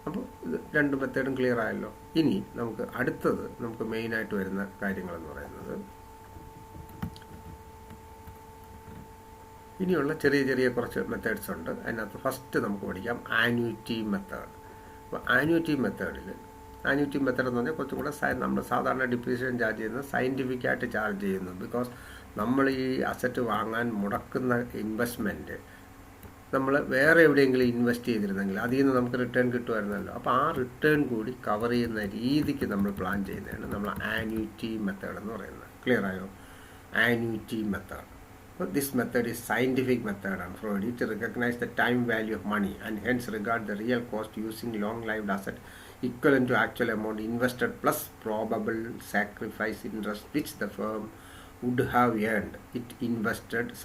അപ്പോൾ ഇത് 2 മെത്തേഡും ക്ലിയർ ആയല്ലോ. ഇനി നമുക്ക് അടുത്തത് നമുക്ക് മെയിനായിട്ട് വരുന്ന കാര്യങ്ങളെന്ന് പറയുന്നത് ഇനിയുള്ള ചെറിയ കുറച്ച് മെത്തേഡ്സ് ഉണ്ട്. അതിനകത്ത് ഫസ്റ്റ് നമുക്ക് പഠിക്കാം ആന്യൂറ്റി മെത്തേഡ്. അപ്പോൾ ആന്യൂറ്റി മെത്തേഡ് എന്ന് പറഞ്ഞാൽ കുറച്ചും കൂടെ നമ്മൾ സാധാരണ ഡിപ്രീസിയേഷൻ ചാർജ് ചെയ്യുന്നത് സയൻറ്റിഫിക്കായിട്ട് ചാർജ് ചെയ്യുന്നു. ബിക്കോസ് നമ്മൾ ഈ അസറ്റ് വാങ്ങാൻ മുടക്കുന്ന ഇൻവെസ്റ്റ്മെൻറ്റ് നമ്മൾ വേറെ എവിടെയെങ്കിലും ഇൻവെസ്റ്റ് ചെയ്തിരുന്നെങ്കിൽ അതിൽ നിന്ന് നമുക്ക് റിട്ടേൺ കിട്ടുമായിരുന്നല്ലോ. അപ്പോൾ ആ റിട്ടേൺ കൂടി കവർ ചെയ്യുന്ന രീതിക്ക് നമ്മൾ പ്ലാൻ ചെയ്യുന്നതാണ് നമ്മൾ ആന്യൂറ്റി മെത്തേഡ് എന്ന് പറയുന്നത്. ക്ലിയർ ആയോ? Annuity method. So this method is scientific method and for it to recognize the time value of money and hence regard the real cost using long-lived asset equivalent to actual amount invested plus probable sacrifice interest which the firm would have earned it invested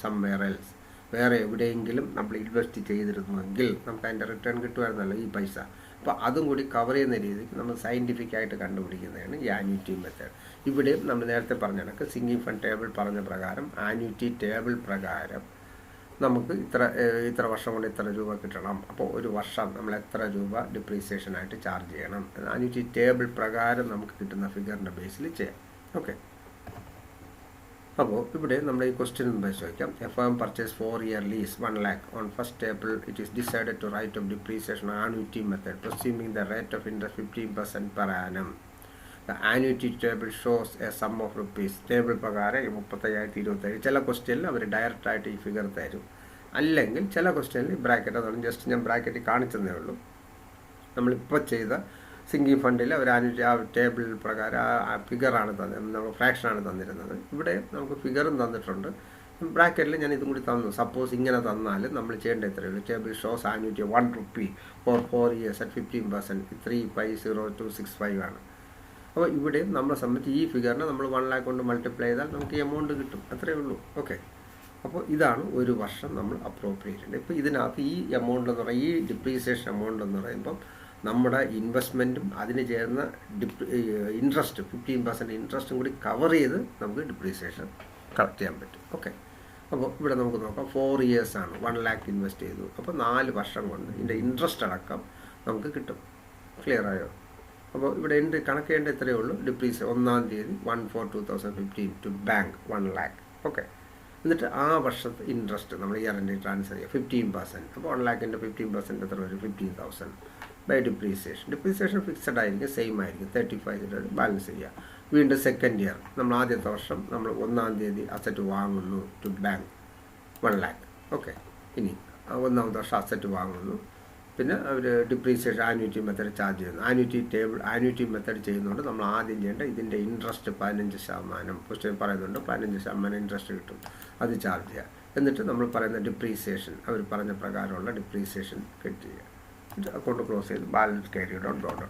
somewhere else. വേറെ എവിടെയെങ്കിലും നമ്മൾ invest ചെയ്തിരുന്നുവെങ്കിൽ നമുക്ക് അതിൻ്റെ return കിട്ടുമായിരുന്നല്ലോ ഈ പൈസ. അപ്പോൾ അതും കൂടി കവർ ചെയ്യുന്ന രീതിക്ക് നമ്മൾ സയൻറ്റിഫിക്കായിട്ട് കണ്ടുപിടിക്കുന്നതാണ് ഈ ആന്യൂറ്റി മെത്തേഡ്. ഇവിടെയും നമ്മൾ നേരത്തെ പറഞ്ഞ കണക്ക് സിങ്കിങ് ഫണ്ട് ടേബിൾ പറഞ്ഞ പ്രകാരം ആന്യൂറ്റി ടേബിൾ പ്രകാരം നമുക്ക് ഇത്ര വർഷം കൊണ്ട് ഇത്ര രൂപ കിട്ടണം. അപ്പോൾ ഒരു വർഷം നമ്മൾ എത്ര രൂപ ഡിപ്രീസിയേഷനായിട്ട് ചാർജ് ചെയ്യണം ആന്യൂറ്റി ടേബിൾ പ്രകാരം നമുക്ക് കിട്ടുന്ന ഫിഗറിൻ്റെ ബേസിൽ ചെയ്യാം. ഓക്കെ, അപ്പോൾ ഇവിടെ നമ്മൾ ഈ ക്വസ്റ്റ്യൻ പരിശോധിക്കാം. A firm purchase 4-year lease 1 lakh on 1st April it is decided to write off depreciation annuity method presuming the rate of interest 15% per annum. The annuity table shows a sum of rupees. Table പ്രകാരം 35,27. ചില ക്വസ്റ്റ്യനിൽ അവർ ഡയറക്റ്റായിട്ട് ഈ figure തരും, അല്ലെങ്കിൽ ചില ക്വസ്റ്റ്യനിൽ bracket, അതാണ് ജസ്റ്റ് ഞാൻ ബ്രാക്കറ്റ് കാണിച്ചതേ ഉള്ളൂ. നമ്മളിപ്പോൾ ചെയ്ത സിങ്കിങ് ഫണ്ടിൽ അവർ ആന്യൂറ്റി ആ ടേബിൾ പ്രകാരം ആ ഫിഗറാണ് നമ്മൾ ഫ്രാക്ഷനാണ് തന്നിരുന്നത്. ഇവിടെ നമുക്ക് ഫിഗറും തന്നിട്ടുണ്ട്, ബ്രാക്കറ്റിൽ ഞാൻ ഇതും കൂടി തന്നു. സപ്പോസ് ഇങ്ങനെ തന്നാൽ നമ്മൾ ചെയ്യേണ്ട എത്രയേ ഉള്ളൂ. Table shows annuity 1 rupee for 4 years at 15%, 350,265 ആണ്. അപ്പോൾ ഇവിടെ നമ്മളെ സംബന്ധിച്ച് ഈ ഫിഗറിനെ നമ്മൾ 1 lakh കൊണ്ട് മൾട്ടിപ്ലൈ ചെയ്താൽ നമുക്ക് ഈ എമൗണ്ട് കിട്ടും, അത്രയേ ഉള്ളൂ. ഓക്കെ, അപ്പോൾ ഇതാണ് ഒരു വർഷം നമ്മൾ അപ്രോപ്രിയേറ്റ് ചെയ്യേണ്ടത്. ഇപ്പോൾ ഇതിനകത്ത് ഈ എമൗണ്ട് എന്ന് പറയുന്നത്, ഈ ഡിപ്രീസിയേഷൻ എമൗണ്ട് എന്ന് പറയുമ്പം നമ്മുടെ ഇൻവെസ്റ്റ്മെൻറ്റും അതിന് ചേർന്ന ഇൻട്രസ്റ്റ് 15% ഇൻട്രസ്റ്റും കൂടി കവർ ചെയ്ത് നമുക്ക് ഡിപ്രീസിയേഷൻ കളക്ട് ചെയ്യാൻ പറ്റും. ഓക്കെ, അപ്പോൾ ഇവിടെ നമുക്ക് നോക്കാം. 4 years ആണ്, 1 lakh ഇൻവെസ്റ്റ് ചെയ്തു. അപ്പോൾ 4 വർഷം കൊണ്ട് ഇതിൻ്റെ ഇൻട്രസ്റ്റ് അടക്കം നമുക്ക് കിട്ടും. ക്ലിയർ ആയോ? അപ്പോൾ ഇവിടെ കണക്ക് ചെയ്യേണ്ട എത്രയേ ഉള്ളൂ. Depreciation 1st January 1/4/2015 to bank 1 lakh. Okay, എന്നിട്ട് ആ വർഷത്തെ ഇൻട്രസ്റ്റ് നമ്മൾ ഇയർ എൻഡ് ട്രാൻസ്ഫർ ചെയ്യുക 15%. അപ്പോൾ 1 lakhൻ്റെ 15% എത്ര വരും? 15,000 ബൈ ഡിപ്രീസിയേഷൻ. ഡിപ്രീസിയേഷൻ ഫിക്സഡ് ആയിരിക്കും, സെയിം ആയിരിക്കും, 35 ബാലൻസ് ചെയ്യുക. വീണ്ടും 2nd year നമ്മൾ ആദ്യത്തെ വർഷം നമ്മൾ 1st January അസറ്റ് വാങ്ങുന്നു ടു ബാങ്ക് 1 lakh. ഓക്കെ, ഇനി 1ാമത്തെ വർഷം അസറ്റ് വാങ്ങുന്നു, പിന്നെ അവർ ഡിപ്രീസിയേഷൻ ആന്യൂറ്റി മെത്തേഡ് ചാർജ് ചെയ്യുന്നു. ആന്യൂറ്റി മെത്തേഡ് ചെയ്യുന്നതുകൊണ്ട് നമ്മൾ ആദ്യം ചെയ്യേണ്ട ഇതിൻ്റെ ഇൻട്രസ്റ്റ് 15%. ക്വസ്റ്റ്യൻ പറയുന്നുണ്ട് 15% ഇൻട്രസ്റ്റ് കിട്ടും, അത് ചാർജ് ചെയ്യുക. എന്നിട്ട് നമ്മൾ പറയുന്ന ഡിപ്രീസിയേഷൻ അവർ പറഞ്ഞ പ്രകാരമുള്ള ഡിപ്രീസിയേഷൻ കട്ട് ചെയ്യുക. അക്കൗണ്ട് ക്ലോസ് ചെയ്ത് ബാലൻസ് ക്യാരി ഡൗൺ ഡൗൺ.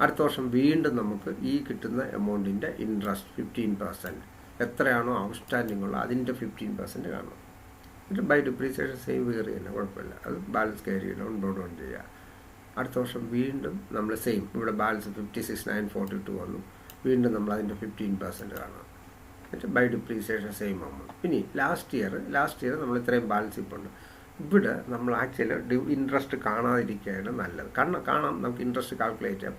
അടുത്ത വർഷം വീണ്ടും നമുക്ക് ഈ കിട്ടുന്ന എമൗണ്ടിൻ്റെ ഇൻട്രസ്റ്റ് 15% എത്രയാണോ ഔട്ട്സ്റ്റാൻഡിംഗ് ഉള്ള അതിൻ്റെ 15% കാണും. എന്നിട്ട് ബൈ ഡിപ്രീസിയേഷൻ സെയിം ഫിഗർ ചെയ്യുന്നത് കുഴപ്പമില്ല, അത് ബാലൻസ് ക്യാരി ഡൗൺ ഡൗൺ ചെയ്യുക. അടുത്ത വർഷം വീണ്ടും നമ്മൾ സെയിം, ഇവിടെ ബാലൻസ് 56,942 വന്നു, വീണ്ടും നമ്മൾ അതിൻ്റെ 15% കാണും. എന്നിട്ട് ബൈ ഡിപ്രീസിയേഷൻ സെയിം എമൗണ്ട്. ഇനി ലാസ്റ്റ് ഇയർ നമ്മൾ ഇത്രയും ബാലൻസ് ഇപ്പോൾ ഉണ്ട്. ഇവിടെ നമ്മൾ ആക്ച്വലി ഇൻട്രസ്റ്റ് കാണാതിരിക്കുകയാണ് നല്ലത്. കാണാം, നമുക്ക് ഇൻട്രസ്റ്റ് കാൽക്കുലേറ്റ് ചെയ്യാം,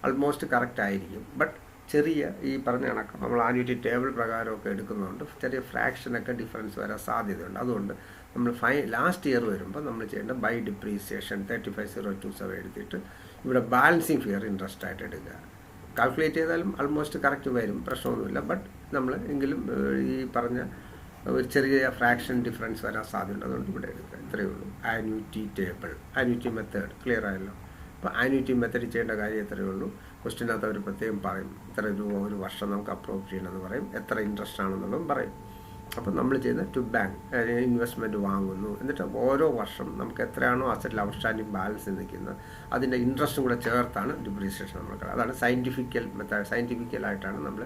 ആൾമോസ്റ്റ് കറക്റ്റ് ആയിരിക്കും. ബട്ട് ചെറിയ ഈ പറഞ്ഞ കണക്ക് നമ്മൾ ആന്യൂറ്റി ടേബിൾ പ്രകാരമൊക്കെ എടുക്കുന്നതുകൊണ്ട് ചെറിയ ഫ്രാക്ഷനൊക്കെ ഡിഫറൻസ് വരാൻ സാധ്യതയുണ്ട്. അതുകൊണ്ട് നമ്മൾ ലാസ്റ്റ് ഇയർ വരുമ്പോൾ നമ്മൾ ചെയ്യേണ്ട ബൈ ഡിപ്രീസിയേഷൻ 35,027 എടുത്തിട്ട് ഇവിടെ ബാലൻസിങ് ഫിയർ ഇൻട്രസ്റ്റ് ആയിട്ട് എടുക്കുക. കാൽക്കുലേറ്റ് ചെയ്താലും ആൾമോസ്റ്റ് കറക്റ്റ് വരും, പ്രശ്നമൊന്നുമില്ല. ബട്ട് നമ്മൾ എങ്കിലും ഈ പറഞ്ഞ ഒരു ചെറിയ ഫ്രാക്ഷൻ ഡിഫറൻസ് വരാൻ സാധ്യതയുണ്ട്, അതുകൊണ്ട് ഇവിടെ എടുക്കുക. ഇത്രയേ ഉള്ളൂ. Annuity table, annuity method clear ആയല്ലോ. അപ്പോൾ ആന്യൂറ്റി മെത്തേഡ് ചെയ്യേണ്ട കാര്യം എത്രയേ ഉള്ളൂ. ക്വസ്റ്റ്യനകത്ത് അവർ പ്രത്യേകം പറയും ഇത്ര രൂപ ഒരു വർഷം നമുക്ക് അപ്രോപ്രിയേറ്റ് ചെയ്യണമെന്ന് പറയും, എത്ര ഇൻട്രസ്റ്റ് ആണെന്നുള്ളതും പറയും. അപ്പോൾ നമ്മൾ ചെയ്യുന്ന ടു ബാങ്ക് ഇൻവെസ്റ്റ്മെൻറ്റ് വാങ്ങുന്നു, എന്നിട്ട് ഓരോ വർഷം നമുക്ക് എത്രയാണോ അസറ്റിൽ ഔട്ട്സ്റ്റാൻഡിങ് ബാലൻസ് നിൽക്കുന്നത് അതിൻ്റെ ഇൻട്രസ്റ്റും കൂടെ ചേർത്താണ് ഡിപ്രീസിയേഷൻ നമ്മൾ. അതാണ് സയൻറ്റിഫിക്കലായിട്ടാണ് നമ്മൾ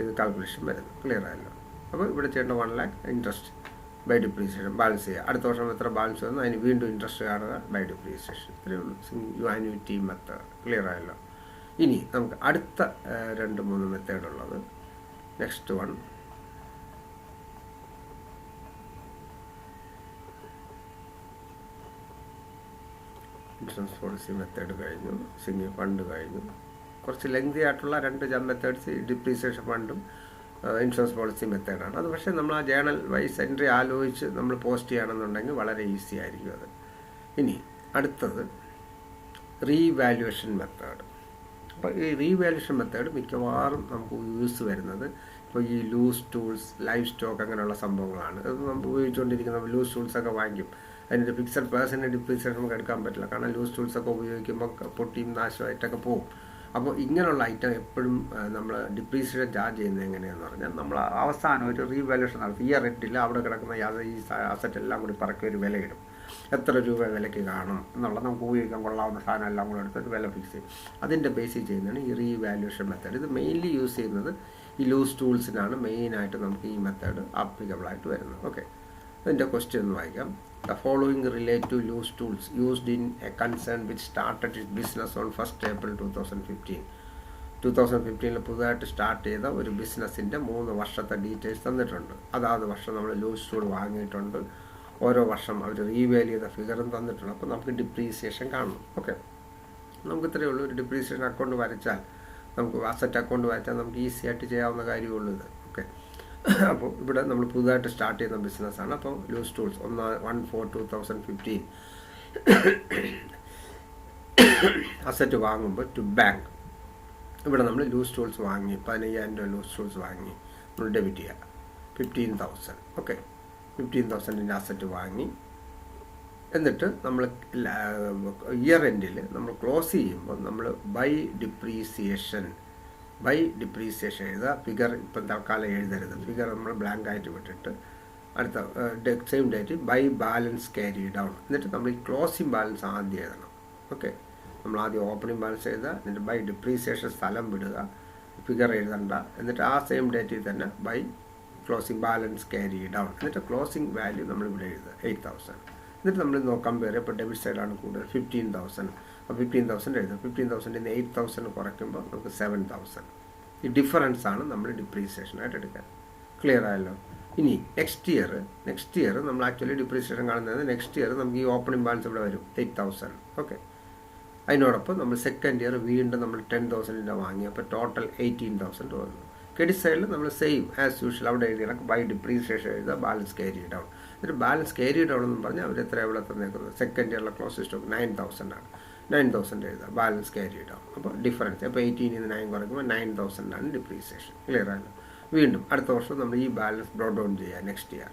ഇത് കാൽക്കുലേഷൻ വരുന്നത്. ക്ലിയർ ആയല്ലോ. അപ്പോൾ ഇവിടെ ചെയ്യേണ്ട 1 lakh interest by depreciation balance ചെയ്യുക. അടുത്ത വർഷം എത്ര ബാലൻസ് വന്നു അതിന് വീണ്ടും ഇൻട്രസ്റ്റ് കാണുക ബൈ ഡിപ്രീസിയേഷൻ. ഇത്രയേ ഉള്ളൂ ആന്യൂറ്റി മെത്തേഡ്. ക്ലിയർ ആയല്ലോ. ഇനി നമുക്ക് അടുത്ത 2-3 മെത്തേഡ് ഉള്ളത്. Next one insurance policy method കഴിഞ്ഞു, സിംഗിൾ ഫണ്ട് കഴിഞ്ഞു. കുറച്ച് ലെങ്തി ആയിട്ടുള്ള 2 മെത്തേഡ്സ് ഡിപ്രീസിയേഷൻ ഫണ്ടും ഇൻഷുറൻസ് പോളിസി മെത്തേഡാണ്. അത് പക്ഷേ നമ്മൾ ആ ജേണൽ വൈസ് എൻട്രി ആലോചിച്ച് നമ്മൾ പോസ്റ്റ് ചെയ്യുകയാണെന്നുണ്ടെങ്കിൽ വളരെ ഈസി ആയിരിക്കും അത്. ഇനി അടുത്തത് റീവാല്യുവേഷൻ മെത്തേഡ്. അപ്പോൾ ഈ റീവാല്യുവേഷൻ മെത്തേഡ് മിക്കവാറും നമുക്ക് യൂസ് വരുന്നത് ഇപ്പോൾ ഈ ലൂസ് ടൂൾസ്, ലൈഫ് സ്റ്റോക്ക് അങ്ങനെയുള്ള സംഭവങ്ങളാണ്. അത് നമ്മൾ ഉപയോഗിച്ചുകൊണ്ടിരിക്കുന്ന ലൂസ് ടൂൾസൊക്കെ വാങ്ങിക്കും. അതിൻ്റെ ഫിക്സഡ് പേഴ്സൻ്റ് ഡിപ്രീസിയേഷൻ നമുക്ക് എടുക്കാൻ പറ്റില്ല, കാരണം ലൂസ് ടൂൾസൊക്കെ ഉപയോഗിക്കുമ്പോൾ പൊട്ടിയും നാശമായിട്ടൊക്കെ പോകും. അപ്പോൾ ഇങ്ങനെയുള്ള ഐറ്റം എപ്പോഴും നമ്മൾ ഡിപ്രീസിയേഷൻ ചാർജ് ചെയ്യുന്നത് എങ്ങനെയാണെന്ന് പറഞ്ഞാൽ നമ്മൾ അവസാനം ഒരു റീവാലുവേഷൻ നടത്തും. ഇയർ എൻഡിൽ അവിടെ കിടക്കുന്ന ഈ അസറ്റ് എല്ലാം കൂടി പറക്കി ഒരു വിലയിടും. എത്ര രൂപ വിലയ്ക്ക് കാണും എന്നുള്ളത് നമുക്ക് ഉപയോഗിക്കാൻ കൊള്ളാവുന്ന സാധനം എല്ലാം കൂടെ എടുത്തിട്ട് വില ഫിക്സ് ചെയ്യും. അതിൻ്റെ ബേസിൽ ചെയ്യുന്നതാണ് ഈ റീവാലുവേഷൻ മെത്തേഡ്. ഇത് മെയിൻലി യൂസ് ചെയ്യുന്നത് ഈ ലൂസ് ടൂൾസിനാണ് മെയിനായിട്ട് നമുക്ക് ഈ മെത്തേഡ് ആപ്ലിക്കബിളായിട്ട് വരുന്നത്. ഓക്കെ, അതിൻ്റെ ക്വസ്റ്റ്യൻ ഒന്ന് വായിക്കാം. The following relate to loose tools used in a concern which started its business on 1st April 2015. 2015 പുതുതായിട്ട് സ്റ്റാർട്ട് ചെയ്ത ഒരു ബിസിനസ്സിൻ്റെ 3 വർഷത്തെ ഡീറ്റെയിൽസ് തന്നിട്ടുണ്ട്. അതാത് വർഷം നമ്മൾ ലൂസ് ടൂൾ വാങ്ങിയിട്ടുണ്ട്. ഓരോ വർഷം അവർ റീവാല്യൂ ചെയ്ത ഫിഗറും തന്നിട്ടുണ്ട്. അപ്പോൾ നമുക്ക് ഡിപ്രീസിയേഷൻ കാണണം. ഓക്കെ, നമുക്ക് ഇത്രയേ ഉള്ളൂ. ഒരു ഡിപ്രീസിയേഷൻ അക്കൗണ്ട് വരച്ചാൽ, നമുക്ക് അസറ്റ് അക്കൗണ്ട് വരച്ചാൽ നമുക്ക് ഈസി ആയിട്ട് ചെയ്യാവുന്ന കാര്യമുള്ളൂ ഇത്. ഓക്കെ, അപ്പോൾ ഇവിടെ നമ്മൾ പുതുതായിട്ട് സ്റ്റാർട്ട് ചെയ്യുന്ന ബിസിനസ്സാണ്. അപ്പോൾ ലൂസ് ടൂൾസ് 1/4/2015 അസറ്റ് വാങ്ങുമ്പോൾ ടു ബാങ്ക്, ഇവിടെ നമ്മൾ ലൂസ് ടൂൾസ് വാങ്ങി 15,000 രൂപ ലൂസ് ടൂൾസ് വാങ്ങി നമ്മൾ ഡെബിറ്റ് ചെയ്യുക 15,000. ഓക്കെ, 15,000ൻ്റെ അസറ്റ് വാങ്ങി. എന്നിട്ട് നമ്മൾ ഇയർ എൻഡിൽ നമ്മൾ ക്ലോസ് ചെയ്യുമ്പോൾ നമ്മൾ ബൈ ഡിപ്രീസിയേഷൻ എഴുതുക. ഫിഗർ ഇപ്പം തൽക്കാലം എഴുതരുത്. ഫിഗർ നമ്മൾ ബ്ലാങ്ക് ആയിട്ട് വിട്ടിട്ട് അടുത്ത same date by balance carry down. എന്നിട്ട് നമ്മൾ ഈ ക്ലോസിംഗ് ബാലൻസ് ആദ്യം എഴുതണം. ഓക്കെ, നമ്മൾ ആദ്യം ഓപ്പണിംഗ് ബാലൻസ് എഴുതുക, എന്നിട്ട് ബൈ ഡിപ്രീസിയേഷൻ സ്ഥലം വിടുക, ഫിഗർ എഴുതണ്ട. എന്നിട്ട് ആ സെയിം ഡേറ്റിൽ തന്നെ by closing balance carry down. എന്നിട്ട് ക്ലോസിംഗ് വാല്യൂ നമ്മളിവിടെ എഴുതുക 8,000. എന്നിട്ട് നമ്മൾ കമ്പയർ ചെയ്യുക. ഇപ്പോൾ ഡെബിറ്റ് സൈഡാണ് കൂടുതൽ 15,000. അപ്പോൾ 15,000 എഴുതുക. 15,000 8,000 കുറയ്ക്കുമ്പോൾ നമുക്ക് 7,000. ഈ ഡിഫറൻസ് ആണ് നമ്മൾ ഡിപ്രീസിയേഷനായിട്ട് എടുക്കാൻ. ക്ലിയർ ആയല്ലോ? ഇനി നെക്സ്റ്റ് ഇയർ നമ്മൾ ആക്ച്വലി ഡിപ്രീസിയേഷൻ കാണുന്നത് നെക്സ്റ്റ് ഇയർ നമുക്ക് ഈ ഓപ്പണിംഗ് ബാലൻസ് ഇവിടെ വരും 8,000. ഓക്കെ, അതിനോടൊപ്പം നമ്മൾ സെക്കൻഡ് ഇയർ വീണ്ടും നമ്മൾ 10,000 വാങ്ങി. അപ്പോൾ ടോട്ടൽ 18,000 വന്നു. ക്രെഡിറ്റ് സൈഡിൽ നമ്മൾ സെയിം ആസ് യൂഷ്വൽ അവിടെ എഴുതി കണക്ക് ബൈ ഡിപ്രീസിയേഷൻ എഴുതുക, ബാലൻസ് ക്യാരി ഡൗൺ. എന്നിട്ട് ബാലൻസ് ക്യാരി ഡൗൺ എന്ന് പറഞ്ഞാൽ അവർ എത്ര എവിടെ തന്നേക്കുന്നത് സെക്കൻഡ് ഇയറിലെ ക്ലോസ് സ്റ്റോക്ക് 9,000 ആണ്. 9,000 എഴുതുക, ബാലൻസ് ക്യാരി ഡൗൺ. അപ്പോൾ ഡിഫറൻസ് അപ്പോൾ 18 9 കുറയ്ക്കുമ്പോൾ 9,000 ആണ് ഡിപ്രീസിയേഷൻ. ക്ലിയർ ആണല്ലോ? വീണ്ടും അടുത്ത വർഷം നമ്മൾ ഈ ബാലൻസ് ബ്രോഡ് ഡൗൺ ചെയ്യുക നെക്സ്റ്റ് ഇയർ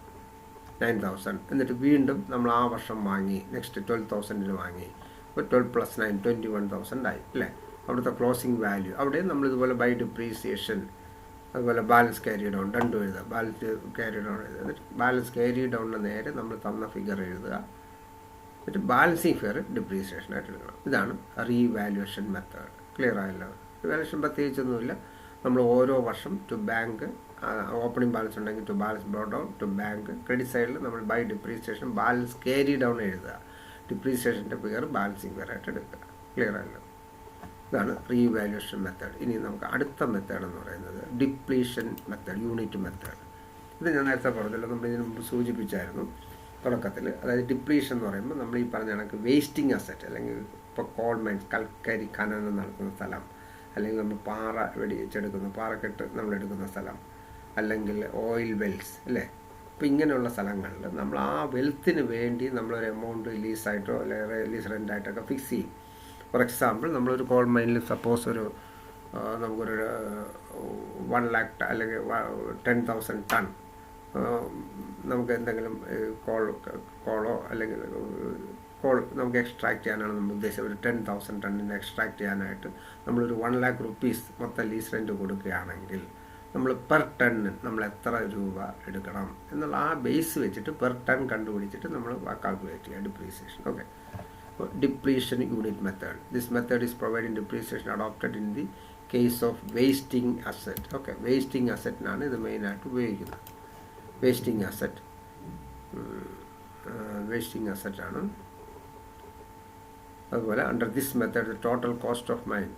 9,000. എന്നിട്ട് വീണ്ടും നമ്മൾ ആ വർഷം വാങ്ങി നെക്സ്റ്റ് 12,000 വാങ്ങി. അപ്പോൾ 12 + 9 21,000 ആയി അല്ലേ? അവിടുത്തെ ക്ലോസിംഗ് വാല്യൂ അവിടെ നമ്മളിതുപോലെ ബൈ ഡിപ്രീസിയേഷൻ അതുപോലെ ബാലൻസ് ക്യാരി ഡൗൺ രണ്ടും എഴുതുക. ബാലൻസ് ക്യാരി ഡൗൺ എഴുതുക. എന്നിട്ട് ബാലൻസ് ക്യാരി ഡൗണിന് നേരെ നമ്മൾ തന്ന ഫിഗർ എഴുതുക. എന്നിട്ട് ബാലൻസിങ് ഫിഗർ ഡിപ്രീസിയേഷനായിട്ട് എടുക്കണം. ഇതാണ് റീവാലുവേഷൻ മെത്തേഡ്. ക്ലിയർ ആയല്ലോ? റിവാലുവേഷൻ പ്രത്യേകിച്ചൊന്നുമില്ല. നമ്മൾ ഓരോ വർഷം ടു ബാങ്ക് ഓപ്പണിംഗ് ബാലൻസ് ഉണ്ടെങ്കിൽ to balance brought down to bank. Credit സൈഡിൽ നമ്മൾ by depreciation balance carry down എഴുതുക. ഡിപ്രീസിയേഷൻ്റെ ഫിഗർ ബാലൻസിങ് ഫിഗറായിട്ട് എടുക്കുക. ക്ലിയർ ആയല്ലോ? ഇതാണ് റീവാലുവേഷൻ മെത്തേഡ്. ഇനി നമുക്ക് അടുത്ത മെത്തേഡ് എന്ന് പറയുന്നത് ഡിപ്ലീഷൻ മെത്തേഡ്, യൂണിറ്റ് മെത്തേഡ്. ഇത് ഞാൻ നേരത്തെ പറഞ്ഞല്ലോ, നമ്മൾ ഇതിന് മുമ്പ് സൂചിപ്പിച്ചായിരുന്നു തുടക്കത്തിൽ. അതായത് ഡിപ്ലീഷൻ എന്ന് പറയുമ്പോൾ നമ്മൾ ഈ പറഞ്ഞ കണക്ക് വേസ്റ്റിംഗ് അസറ്റ്, അല്ലെങ്കിൽ ഇപ്പോൾ കോൾ മൈൻസ് കൽക്കരി ഖനനം നടക്കുന്ന സ്ഥലം, അല്ലെങ്കിൽ നമ്മൾ പാറ വെടിച്ചെടുക്കുന്ന പാറക്കെട്ട് നമ്മളെടുക്കുന്ന സ്ഥലം, അല്ലെങ്കിൽ ഓയിൽ വെൽസ് അല്ലേ? അപ്പോൾ ഇങ്ങനെയുള്ള സ്ഥലങ്ങളിൽ നമ്മൾ ആ വെൽത്തിന് വേണ്ടി നമ്മളൊരു എമൗണ്ട് ലീസായിട്ടോ അല്ലെങ്കിൽ ലീസ് റെൻ്റായിട്ടൊക്കെ ഫിക്സ് ചെയ്യും. ഫോർ എക്സാമ്പിൾ നമ്മളൊരു കോൾ മൈനിൽ സപ്പോസ് നമുക്കൊരു 1 lakh അല്ലെങ്കിൽ 10,000 ടൺ നമുക്ക് എന്തെങ്കിലും കോളോ അല്ലെങ്കിൽ കോൾ നമുക്ക് എക്സ്ട്രാക്ട് ചെയ്യാനാണ് നമ്മൾ ഉദ്ദേശിച്ചത്. ഒരു 10,000 ടണ്ണിന് എക്സ്ട്രാക്ട് ചെയ്യാനായിട്ട് നമ്മളൊരു 1 lakh rupees മൊത്തം ലീസ് റെൻറ്റ് കൊടുക്കുകയാണെങ്കിൽ നമ്മൾ പെർ ടണ്ണ് നമ്മൾ എത്ര രൂപ എടുക്കണം എന്നുള്ള ആ ബേസ് വെച്ചിട്ട് പെർ ടൺ കണ്ടുപിടിച്ചിട്ട് നമ്മൾ കാൽക്കുലേറ്റ് ചെയ്യുക depreciation. Okay, depletion unit method. This method is providing depreciation adopted in the case of wasting asset. Okay, wasting asset നാണ് ഇത് മെയിനായിട്ട് ഉപയോഗിക്കുന്നത്. വേസ്റ്റിംഗ് അസറ്റ് ആണ്. അതുപോലെ under this method the total cost of mine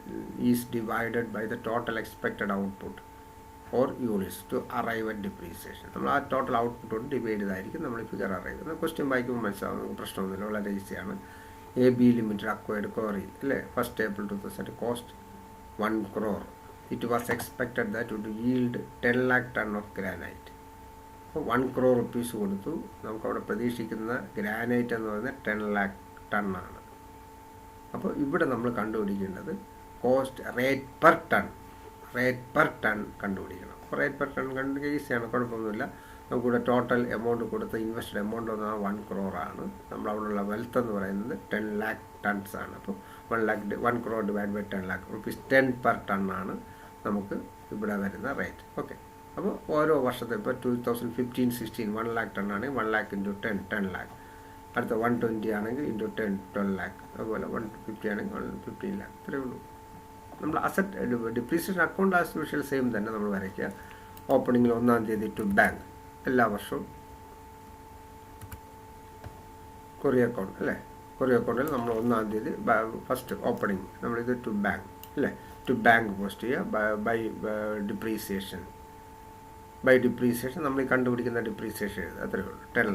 is divided by the total expected output or units to arrive at depreciation. നമ്മൾ ആ total output divide ചെയ്തായിരിക്കും നമ്മൾ figure arrive ചെയ്യുന്നത്. ക്വസ്റ്റ്യൻ വായിക്കുമ്പോൾ മനസ്സിലാവുന്ന പ്രശ്നമൊന്നുമില്ല, വളരെ ഈസിയാണ്. AB Limited acquired quarry അല്ലേ 1st April 2000 cost 1 crore. It was expected that it would yield 10 lakh ton of granite. അപ്പോൾ 1 crore rupees കൊടുത്തു. നമുക്കവിടെ പ്രതീക്ഷിക്കുന്ന ഗ്രാനൈറ്റ് എന്ന് പറയുന്നത് 10 lakh ton ആണ്. അപ്പോൾ ഇവിടെ നമ്മൾ കണ്ടുപിടിക്കേണ്ടത് കോസ്റ്റ് റേറ്റ് പെർ ടൺ കണ്ടുപിടിക്കണം. റേറ്റ് പെർ ടൺ കണ്ടുപിടിക്കുക ഈസിയാണ്, കുഴപ്പമൊന്നുമില്ല. നമുക്കിവിടെ ടോട്ടൽ എമൗണ്ട് കൊടുത്ത് ഇൻവെസ്റ്റഡ് എമൗണ്ട് എന്ന് പറഞ്ഞാൽ 1 crore ആണ്. നമ്മളവിടെയുള്ള വെൽത്ത് എന്ന് പറയുന്നത് 10 lakh tons ആണ്. അപ്പോൾ 1 crore divide by 10 lakh rupees 10 per ton ആണ് നമുക്ക് ഇവിടെ വരുന്ന റേറ്റ്. ഓക്കെ, അപ്പോൾ ഓരോ വർഷത്തെ ഇപ്പോൾ 2015-16 1 lakh ton ആണെങ്കിൽ 1 lakh ഇൻറ്റു 10 lakh. അടുത്ത 120 ആണെങ്കിൽ ഇൻറ്റു 10 12 lakh. അതുപോലെ 150 ആണെങ്കിൽ 115 lakh. ഇത്രയേ ഉള്ളൂ. നമ്മൾ asset depreciation account as usual same തന്നെ നമ്മൾ വരയ്ക്കുക. ഓപ്പണിങ്ങിൽ 1-ാം തീയതി ടു ബാങ്ക്, എല്ലാ വർഷവും കൊറിയ അക്കൗണ്ട് അല്ലേ, കൊറിയ അക്കൗണ്ടിൽ നമ്മൾ 1-ാം തീയതി ഫസ്റ്റ് ഓപ്പണിങ് നമ്മളിത് ടു ബാങ്ക് അല്ലേ, ടു ബാങ്ക് പോസ്റ്റ് ചെയ്യുക. ബൈ ഡിപ്രീസിയേഷൻ നമ്മൾ ഈ കണ്ടുപിടിക്കുന്ന ഡിപ്രീസിയേഷൻ എഴുതുക. അത്രയേ ഉള്ളൂ. 10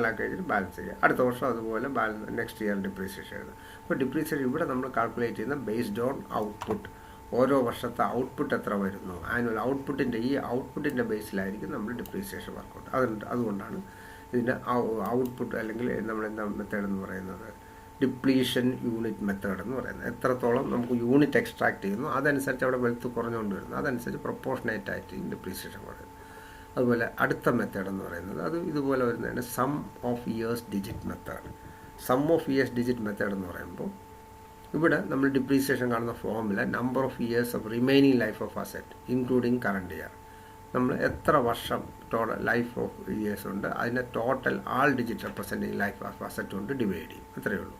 lakh കഴിഞ്ഞിട്ട് ബാലൻസ് ചെയ്യുക. അടുത്ത വർഷം അതുപോലെ നെക്സ്റ്റ് ഇയർ ഡിപ്രീസിയേഷൻ എഴുതുക. അപ്പോൾ ഡിപ്രീസിയേഷൻ ഇവിടെ നമ്മൾ കാൽക്കുലേറ്റ് ചെയ്യുന്ന ബേസ്ഡ് ഓൺ ഔട്ട്പുട്ട്. ഓരോ വർഷത്തെ ഔട്ട്പുട്ട് എത്ര വരുന്നു, ആനുവൽ ഔട്ട്പുട്ടിൻ്റെ ബേസിലായിരിക്കും നമ്മൾ ഡിപ്രീസിയേഷൻ വർക്കൗട്ട്. അതുകൊണ്ടാണ് ഇതിൻ്റെ ഔട്ട്പുട്ട് അല്ലെങ്കിൽ നമ്മളെന്താ മെത്തേഡ് എന്ന് പറയുന്നത്, ഡിപ്ലീഷൻ യൂണിറ്റ് മെത്തേഡ് എന്ന് പറയുന്നത്. എത്രത്തോളം നമുക്ക് യൂണിറ്റ് എക്സ്ട്രാക്ട് ചെയ്യുന്നു അതനുസരിച്ച് അവിടെ വെൽത്ത് കുറഞ്ഞുകൊണ്ട് വരുന്നു, അതനുസരിച്ച് പ്രൊപ്പോർഷനേറ്റ് ആയിട്ട് ഡിപ്രീസിയേഷൻ കുറയുന്നു. അതുപോലെ അടുത്ത മെത്തേഡ് എന്ന് പറയുന്നത് അത് ഇതുപോലെ വരുന്നതാണ് sum of years digit method. Sum of years digit method എന്ന് പറയുമ്പോൾ ഇവിടെ നമ്മൾ ഡിപ്രീസിയേഷൻ കാണുന്ന ഫോമിൽ number of years of remaining life of asset including current year, നമ്മൾ എത്ര വർഷം ടോട്ടൽ ലൈഫ് ഓഫ് ഇയേഴ്സ് ഉണ്ട് അതിനെ total all digit representing life of asset കൊണ്ട് ഡിവൈഡ് ചെയ്യും. അത്രയേ ഉള്ളൂ.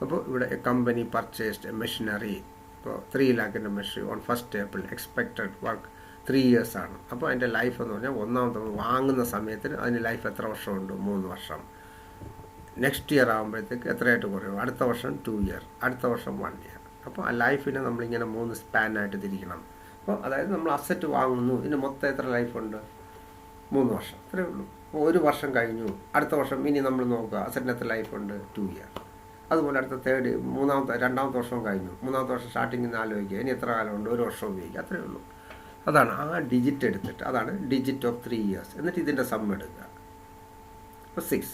അപ്പോൾ ഇവിടെ കമ്പനി പർച്ചേസ്ഡ് മെഷീനറി, ഇപ്പോൾ 3 lakh machinery on 1st April, expected work 3 years ആണ്. അപ്പോൾ അതിൻ്റെ ലൈഫ് എന്ന് പറഞ്ഞാൽ ഒന്നാമത്തെ വാങ്ങുന്ന സമയത്തിന് അതിന് ലൈഫ് എത്ര വർഷമുണ്ട്, 3 വർഷം. നെക്സ്റ്റ് ഇയർ ആകുമ്പോഴത്തേക്ക് എത്രയായിട്ട് കുറയും, അടുത്ത വർഷം 2 year, അടുത്ത വർഷം 1 year. അപ്പോൾ ആ ലൈഫിനെ നമ്മളിങ്ങനെ 3 സ്പാനായിട്ട് തിരിക്കണം. അപ്പോൾ അതായത് നമ്മൾ അസറ്റ് വാങ്ങുന്നു, ഇതിന് മൊത്തം എത്ര ലൈഫുണ്ട്, 3 വർഷം. അത്രയേ ഉള്ളൂ. അപ്പോൾ 1 വർഷം കഴിഞ്ഞു, അടുത്ത വർഷം ഇനി നമ്മൾ നോക്കുക അസറ്റിന് എത്ര ലൈഫുണ്ട്, 2 year. അതുപോലെ അടുത്ത രണ്ടാമത്തെ വർഷവും കഴിഞ്ഞു, 3-ാമത്തെ വർഷം സ്റ്റാർട്ടിങ്ങിൽ നിന്ന് ആലോചിക്കുക ഇനി എത്ര കാലമുണ്ട്, 1 വർഷം ഉപയോഗിക്കുക. അത്രയേ ഉള്ളൂ. അതാണ് ആ ഡിജിറ്റ് എടുത്തിട്ട്, അതാണ് ഡിജിറ്റ് ഓഫ് 3 years. എന്നിട്ട് ഇതിൻ്റെ സം എടുക്കുക. അപ്പോൾ 6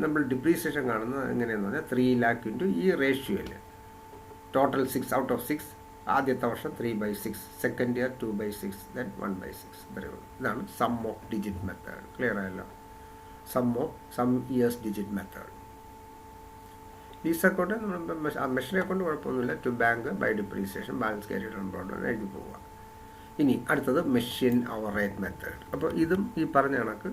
നമ്മൾ ഡിപ്രീസിയേഷൻ കാണുന്നത് എങ്ങനെയാണെന്ന് പറഞ്ഞാൽ 3 lakh ഇൻറ്റു ഈ റേഷ്യോയിൽ ടോട്ടൽ 6 ഔട്ട് ഓഫ് 6. ആദ്യത്തെ വർഷം 3/6, സെക്കൻഡ് ഇയർ 2/6, ദെൻ 1/6. ഇത്രയേ ഉള്ളൂ. ഇതാണ് sum of digit method. Clear ആയല്ലോ? Sum years digit method. Lease account നമ്മൾ മെഷീൻ അക്കൗണ്ട് കുഴപ്പമൊന്നുമില്ല. To bank by depreciation balance carried on board എഴുതി പോവുക. ഇനി അടുത്തത് മെഷീൻ അവർ റേറ്റ് മെത്തേഡ്. അപ്പോൾ ഇതും ഈ പറഞ്ഞ കണക്ക്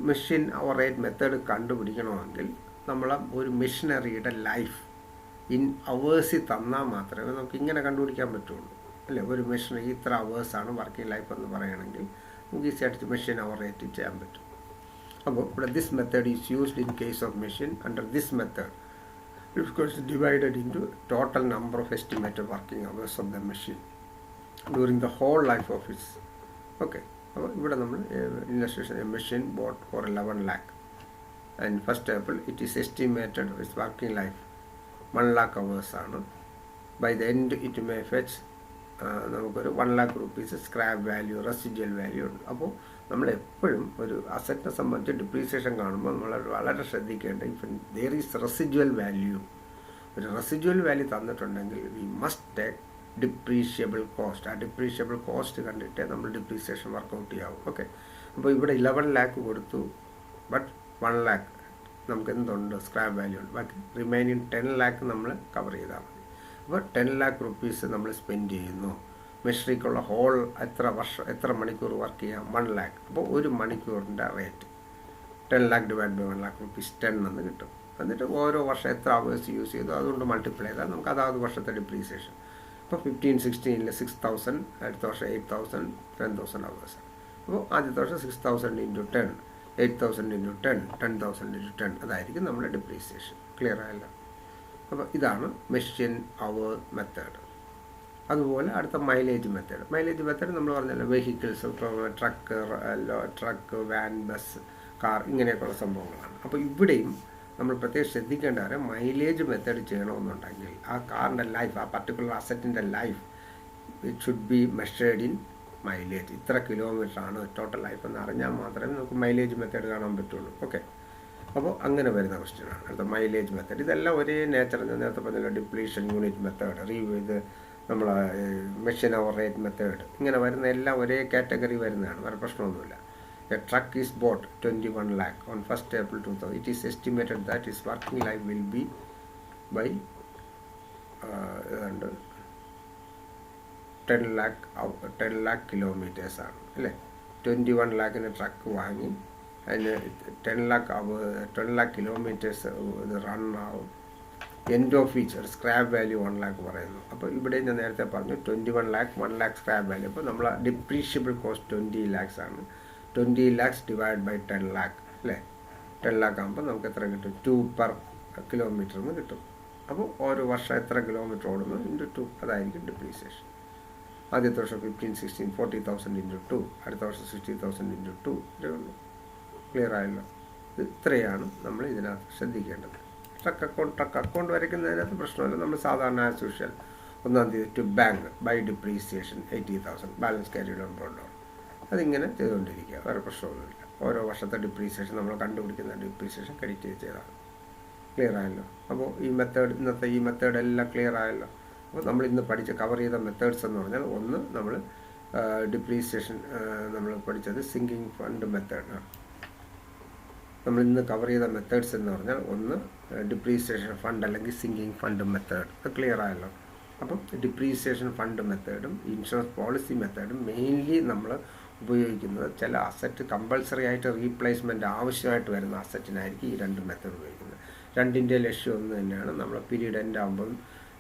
മെഷീൻ അവർ റേറ്റ് മെത്തേഡ് കണ്ടുപിടിക്കണമെങ്കിൽ നമ്മൾ ഒരു മെഷീനറിയുടെ ലൈഫ് ഇൻ അവേഴ്സിൽ തന്നാൽ മാത്രമേ നമുക്ക് ഇങ്ങനെ കണ്ടുപിടിക്കാൻ പറ്റുള്ളൂ അല്ലേ. ഒരു മെഷീനറി ഇത്ര അവേഴ്സാണ് വർക്കിംഗ് ലൈഫ് എന്ന് പറയുകയാണെങ്കിൽ നമുക്ക് ഈസി ആയിട്ട് മെഷീൻ അവർ റേറ്റ് ചെയ്യാൻ പറ്റും. അപ്പോൾ ഇവിടെ this method is used in case of machine. Under this method it's divided into total number of estimated working hours of the machine during the whole life of its. Okay, അപ്പോൾ ഇവിടെ നമ്മൾ illustration a machine bought for 11 lakh and 1st April it is estimated its working life 1 lakh hours ആണ്. By the end it may fetch നമുക്കൊരു 1 lakh rupees scrap value, residual value ഉണ്ട്. അപ്പോൾ നമ്മൾ എപ്പോഴും ഒരു അസറ്റിനെ സംബന്ധിച്ച് ഡിപ്രീസിയേഷൻ കാണുമ്പോൾ നമ്മൾ വളരെ ശ്രദ്ധിക്കേണ്ട if there is residual value, ഒരു റെസിജ്വൽ വാല്യൂ തന്നിട്ടുണ്ടെങ്കിൽ we must take depreciable cost. ആ ഡിപ്രീഷ്യബിൾ കോസ്റ്റ് കണ്ടിട്ട് നമ്മൾ ഡിപ്രീസിയേഷൻ വർക്കൗട്ട് ചെയ്യാവും. ഓക്കെ, അപ്പോൾ ഇവിടെ 11 lakh കൊടുത്തു, ബട്ട് 1 lakh നമുക്ക് എന്തുണ്ട്, സ്ക്രാപ്പ് വാല്യൂ ഉണ്ട്. ബാക്കി റിമൈനിങ് 10 lakh നമ്മൾ കവർ ചെയ്താൽ മതി. അപ്പോൾ 10 lakh rupees നമ്മൾ സ്പെൻഡ് ചെയ്യുന്നു. മെഷീനറിക്കുള്ള ഹോൾ എത്ര മണിക്കൂർ വർക്ക് ചെയ്യാം, 1 lakh. അപ്പോൾ 1 മണിക്കൂറിൻ്റെ rate 10 lakh divide by 1 lakh rupees 10 എന്ന് കിട്ടും. എന്നിട്ട് ഓരോ വർഷം എത്ര അവേഴ്സ് യൂസ് ചെയ്തു അതുകൊണ്ട് മൾട്ടിപ്ലൈ ചെയ്താൽ നമുക്ക് അതാത് വർഷത്തെ ഡിപ്രീസിയേഷൻ. ഇപ്പോൾ 15-16 6,000, അടുത്ത വർഷം 8,000, 10,000 അവേഴ്സ്. അപ്പോൾ ആദ്യത്തെ വർഷം 6,000 ഇൻറ്റു 10, 8,000 ഇൻറ്റു 10, 10,000 ഇൻറ്റു 10, അതായിരിക്കും നമ്മുടെ ഡിപ്രീസിയേഷൻ. ക്ലിയർ ആയല്ലോ? അപ്പോൾ ഇതാണ് മെഷീൻ അവർ മെത്തേഡ്. അതുപോലെ അടുത്ത മൈലേജ് മെത്തേഡ് നമ്മൾ പറഞ്ഞല്ലോ, vehicles, truck, van, bus, car, ഇങ്ങനെയൊക്കെയുള്ള സംഭവങ്ങളാണ്. അപ്പോൾ ഇവിടെയും നമ്മൾ പ്രത്യേകം ശ്രദ്ധിക്കേണ്ട കാര്യം, മൈലേജ് മെത്തേഡ് ചെയ്യണമെന്നുണ്ടെങ്കിൽ ആ കാറിൻ്റെ ലൈഫ്, ആ പർട്ടിക്കുലർ അസറ്റിൻ്റെ life it should be measured in mileage. ഇത്ര കിലോമീറ്ററാണ് ടോട്ടൽ ലൈഫ് എന്ന് അറിഞ്ഞാൽ മാത്രമേ നമുക്ക് മൈലേജ് മെത്തേഡ് കാണാൻ പറ്റുള്ളൂ. ഓക്കെ, അപ്പോൾ അങ്ങനെ വരുന്ന ക്വസ്റ്റ്യനാണ് അടുത്ത മൈലേജ് മെത്തേഡ്. ഇതെല്ലാം ഒരേ നേച്ചർ. നേരത്തെ പറഞ്ഞല്ലോ, ഡിപ്ലീഷൻ യൂണിറ്റ് മെത്തേഡ്, ഇത് നമ്മൾ മെഷീൻ അവർ റേറ്റ് മെത്തേഡ്, ഇങ്ങനെ വരുന്ന എല്ലാം ഒരേ കാറ്റഗറി വരുന്നതാണ്. വേറെ പ്രശ്നമൊന്നുമില്ല. a truck is bought 21 lakh on 1st April 2000. It is estimated that its working life will be by 10 lakh kilometres ആണ് അല്ലേ. 21 ലാക്കിന് ട്രക്ക് വാങ്ങി അതിന് 10 lakh കിലോമീറ്റേഴ്സ് ഇത് റൺ ആവും. എൻഡ് ഓഫ് ഈച്ച് ഒരു സ്ക്രാപ്പ് വാല്യൂ 1 lakh പറയുന്നു. അപ്പോൾ ഇവിടെ ഞാൻ നേരത്തെ പറഞ്ഞു 21 lakh 1 lakh സ്ക്രാപ്പ് വാല്യൂ. അപ്പോൾ നമ്മൾ ഡിപ്രീഷ്യബിൾ കോസ്റ്റ് 20 lakhs ആണ്. 20 lakhs ഡിവൈഡ് ബൈ 10 lakh അല്ലേ. 10 lakh ആകുമ്പോൾ നമുക്ക് എത്ര കിട്ടും? 2 per കിലോമീറ്റർ എന്ന് കിട്ടും. അപ്പോൾ ഓരോ വർഷം എത്ര കിലോമീറ്റർ ഓടുന്നു ഇൻറ്റു 2 അതായിരിക്കും ഡിപ്രീസിയേഷൻ. ആദ്യത്തെ വർഷം 15, 16, 40,000 ഇൻറ്റു 2, അടുത്ത വർഷം 60,000 ഇൻറ്റു 2. ഇത്രയേ ഉള്ളൂ. ക്ലിയർ ആയല്ലോ. ഇത്രയാണ് നമ്മൾ ഇതിനകത്ത് ശ്രദ്ധിക്കേണ്ടത്. ട്രക്ക് അക്കൗണ്ട് വരയ്ക്കുന്നതിനകത്ത് പ്രശ്നമില്ല. നമ്മൾ സാധാരണ ആസ് യൂഷ്വൽ 1ാം തീയതി to bank by depreciation 80,000 balance carried on board. അതിങ്ങനെ ചെയ്തുകൊണ്ടിരിക്കുക, വേറെ പ്രശ്നമൊന്നുമില്ല. ഓരോ വർഷത്തെ ഡിപ്രീസിയേഷൻ നമ്മൾ കണ്ടുപിടിക്കുന്ന ഡിപ്രീസിയേഷൻ ക്രെഡിറ്റ് ചെയ്തതാണ്. ക്ലിയർ ആയല്ലോ. അപ്പോൾ ഇന്നത്തെ ഈ മെത്തേഡ് എല്ലാം ക്ലിയർ ആയല്ലോ. അപ്പോൾ നമ്മൾ ഇന്ന് കവർ ചെയ്ത മെത്തേഡ്സ് എന്ന് പറഞ്ഞാൽ, ഒന്ന് നമ്മൾ ഡിപ്രീസിയേഷൻ നമ്മൾ പഠിച്ചത് സിങ്കിങ് ഫണ്ട് മെത്തേഡാണ്. നമ്മൾ ഇന്ന് കവർ ചെയ്ത മെത്തേഡ്സ് എന്ന് പറഞ്ഞാൽ, ഒന്ന് ഡിപ്രീസിയേഷൻ ഫണ്ട് അല്ലെങ്കിൽ സിങ്കിങ് ഫണ്ട് മെത്തേഡ്. അത് ക്ലിയർ ആയല്ലോ. അപ്പം ഡിപ്രീസിയേഷൻ ഫണ്ട് മെത്തേഡും ഇൻഷുറൻസ് പോളിസി മെത്തേഡും മെയിൻലി നമ്മൾ ഉപയോഗിക്കുന്നത് ചില അസറ്റ് കമ്പൾസറി ആയിട്ട് റീപ്ലേസ്മെൻറ്റ് ആവശ്യമായിട്ട് വരുന്ന അസറ്റിനായിരിക്കും ഈ 2 മെത്തേഡ് ഉപയോഗിക്കുന്നത്. രണ്ടിൻ്റെ ലക്ഷ്യം ഒന്ന് തന്നെയാണ്. നമ്മൾ പീരീഡ് എൻഡ് ആകുമ്പം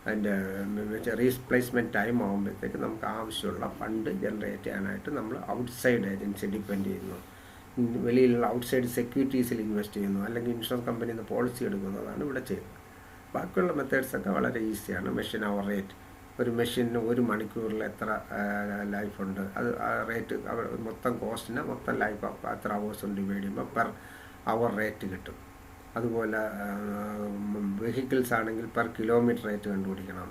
അതിൻ്റെ റീപ്ലേസ്മെൻറ്റ് ടൈം ആകുമ്പോഴത്തേക്ക് നമുക്ക് ആവശ്യമുള്ള ഫണ്ട് ജനറേറ്റ് ചെയ്യാനായിട്ട് നമ്മൾ ഔട്ട്സൈഡ് ഏജൻസി ഡിപ്പെൻഡ് ചെയ്യുന്നു, വെളിയിലുള്ള ഔട്ട്സൈഡ് സെക്യൂരിറ്റീസിൽ ഇൻവെസ്റ്റ് ചെയ്യുന്നു, അല്ലെങ്കിൽ ഇൻഷുറൻസ് കമ്പനിയിൽ നിന്ന് പോളിസി എടുക്കുന്നതാണ് ഇവിടെ ചെയ്യുന്നത്. ബാക്കിയുള്ള മെത്തേഡ്സൊക്കെ വളരെ ഈസിയാണ്. മെഷീൻ അവർ റേറ്റ്, ഒരു മെഷീനിന് 1 മണിക്കൂറിൽ എത്ര ലൈഫുണ്ട്, അത് റേറ്റ് മൊത്തം കോസ്റ്റിന് മൊത്തം ലൈഫ് എത്ര അവേഴ്സും ഡിവൈഡ് ചെയ്യുമ്പോൾ പെർ അവർ റേറ്റ് കിട്ടും. അതുപോലെ വെഹിക്കിൾസ് ആണെങ്കിൽ പെർ കിലോമീറ്റർ റേറ്റ് കണ്ടുപിടിക്കണം.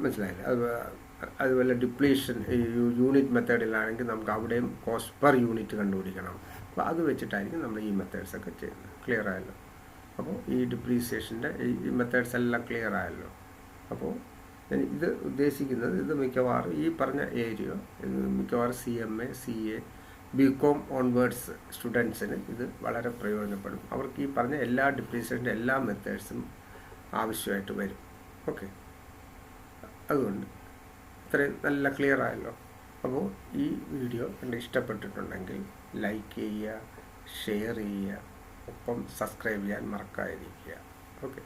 മനസ്സിലായില്ലേ? അതുപോലെ ഡിപ്ലീഷൻ യൂണിറ്റ് മെത്തേഡിലാണെങ്കിൽ നമുക്ക് അവിടെയും കോസ്റ്റ് പെർ യൂണിറ്റ് കണ്ടുപിടിക്കണം. അപ്പോൾ അത് വെച്ചിട്ടായിരിക്കും നമ്മൾ ഈ മെത്തേഡ്സൊക്കെ ചെയ്യുന്നത്. ക്ലിയർ ആയല്ലോ. അപ്പോൾ ഈ ഡിപ്രീസിയേഷൻ്റെ ഈ മെത്തേഡ്സ് എല്ലാം ക്ലിയർ ആയല്ലോ. അപ്പോൾ ഇത് ഉദ്ദേശിക്കുന്നത്, ഇത് മിക്കവാറും ഈ പറഞ്ഞ ഏരിയ മിക്കവാറും CMA, CA, BCom ഓൺവേർഡ്സ് സ്റ്റുഡൻസിന് ഇത് വളരെ പ്രയോജനപ്പെടും. അവർക്ക് ഈ പറഞ്ഞ എല്ലാ ഡിപ്രീസിയേഷൻ്റെ എല്ലാ മെത്തേഡ്സും ആവശ്യമായിട്ട് വരും. ഓക്കെ, അതുകൊണ്ട് ഇത്രയും നല്ല ക്ലിയർ ആയല്ലോ. അപ്പോൾ ഈ വീഡിയോ കണ്ട് ഇഷ്ടപ്പെട്ടിട്ടുണ്ടെങ്കിൽ ലൈക്ക് ചെയ്യുക, ഷെയർ ചെയ്യുക, ഒപ്പം സബ്സ്ക്രൈബ് ചെയ്യാൻ മറക്കാതിരിക്കുക. ഓക്കെ.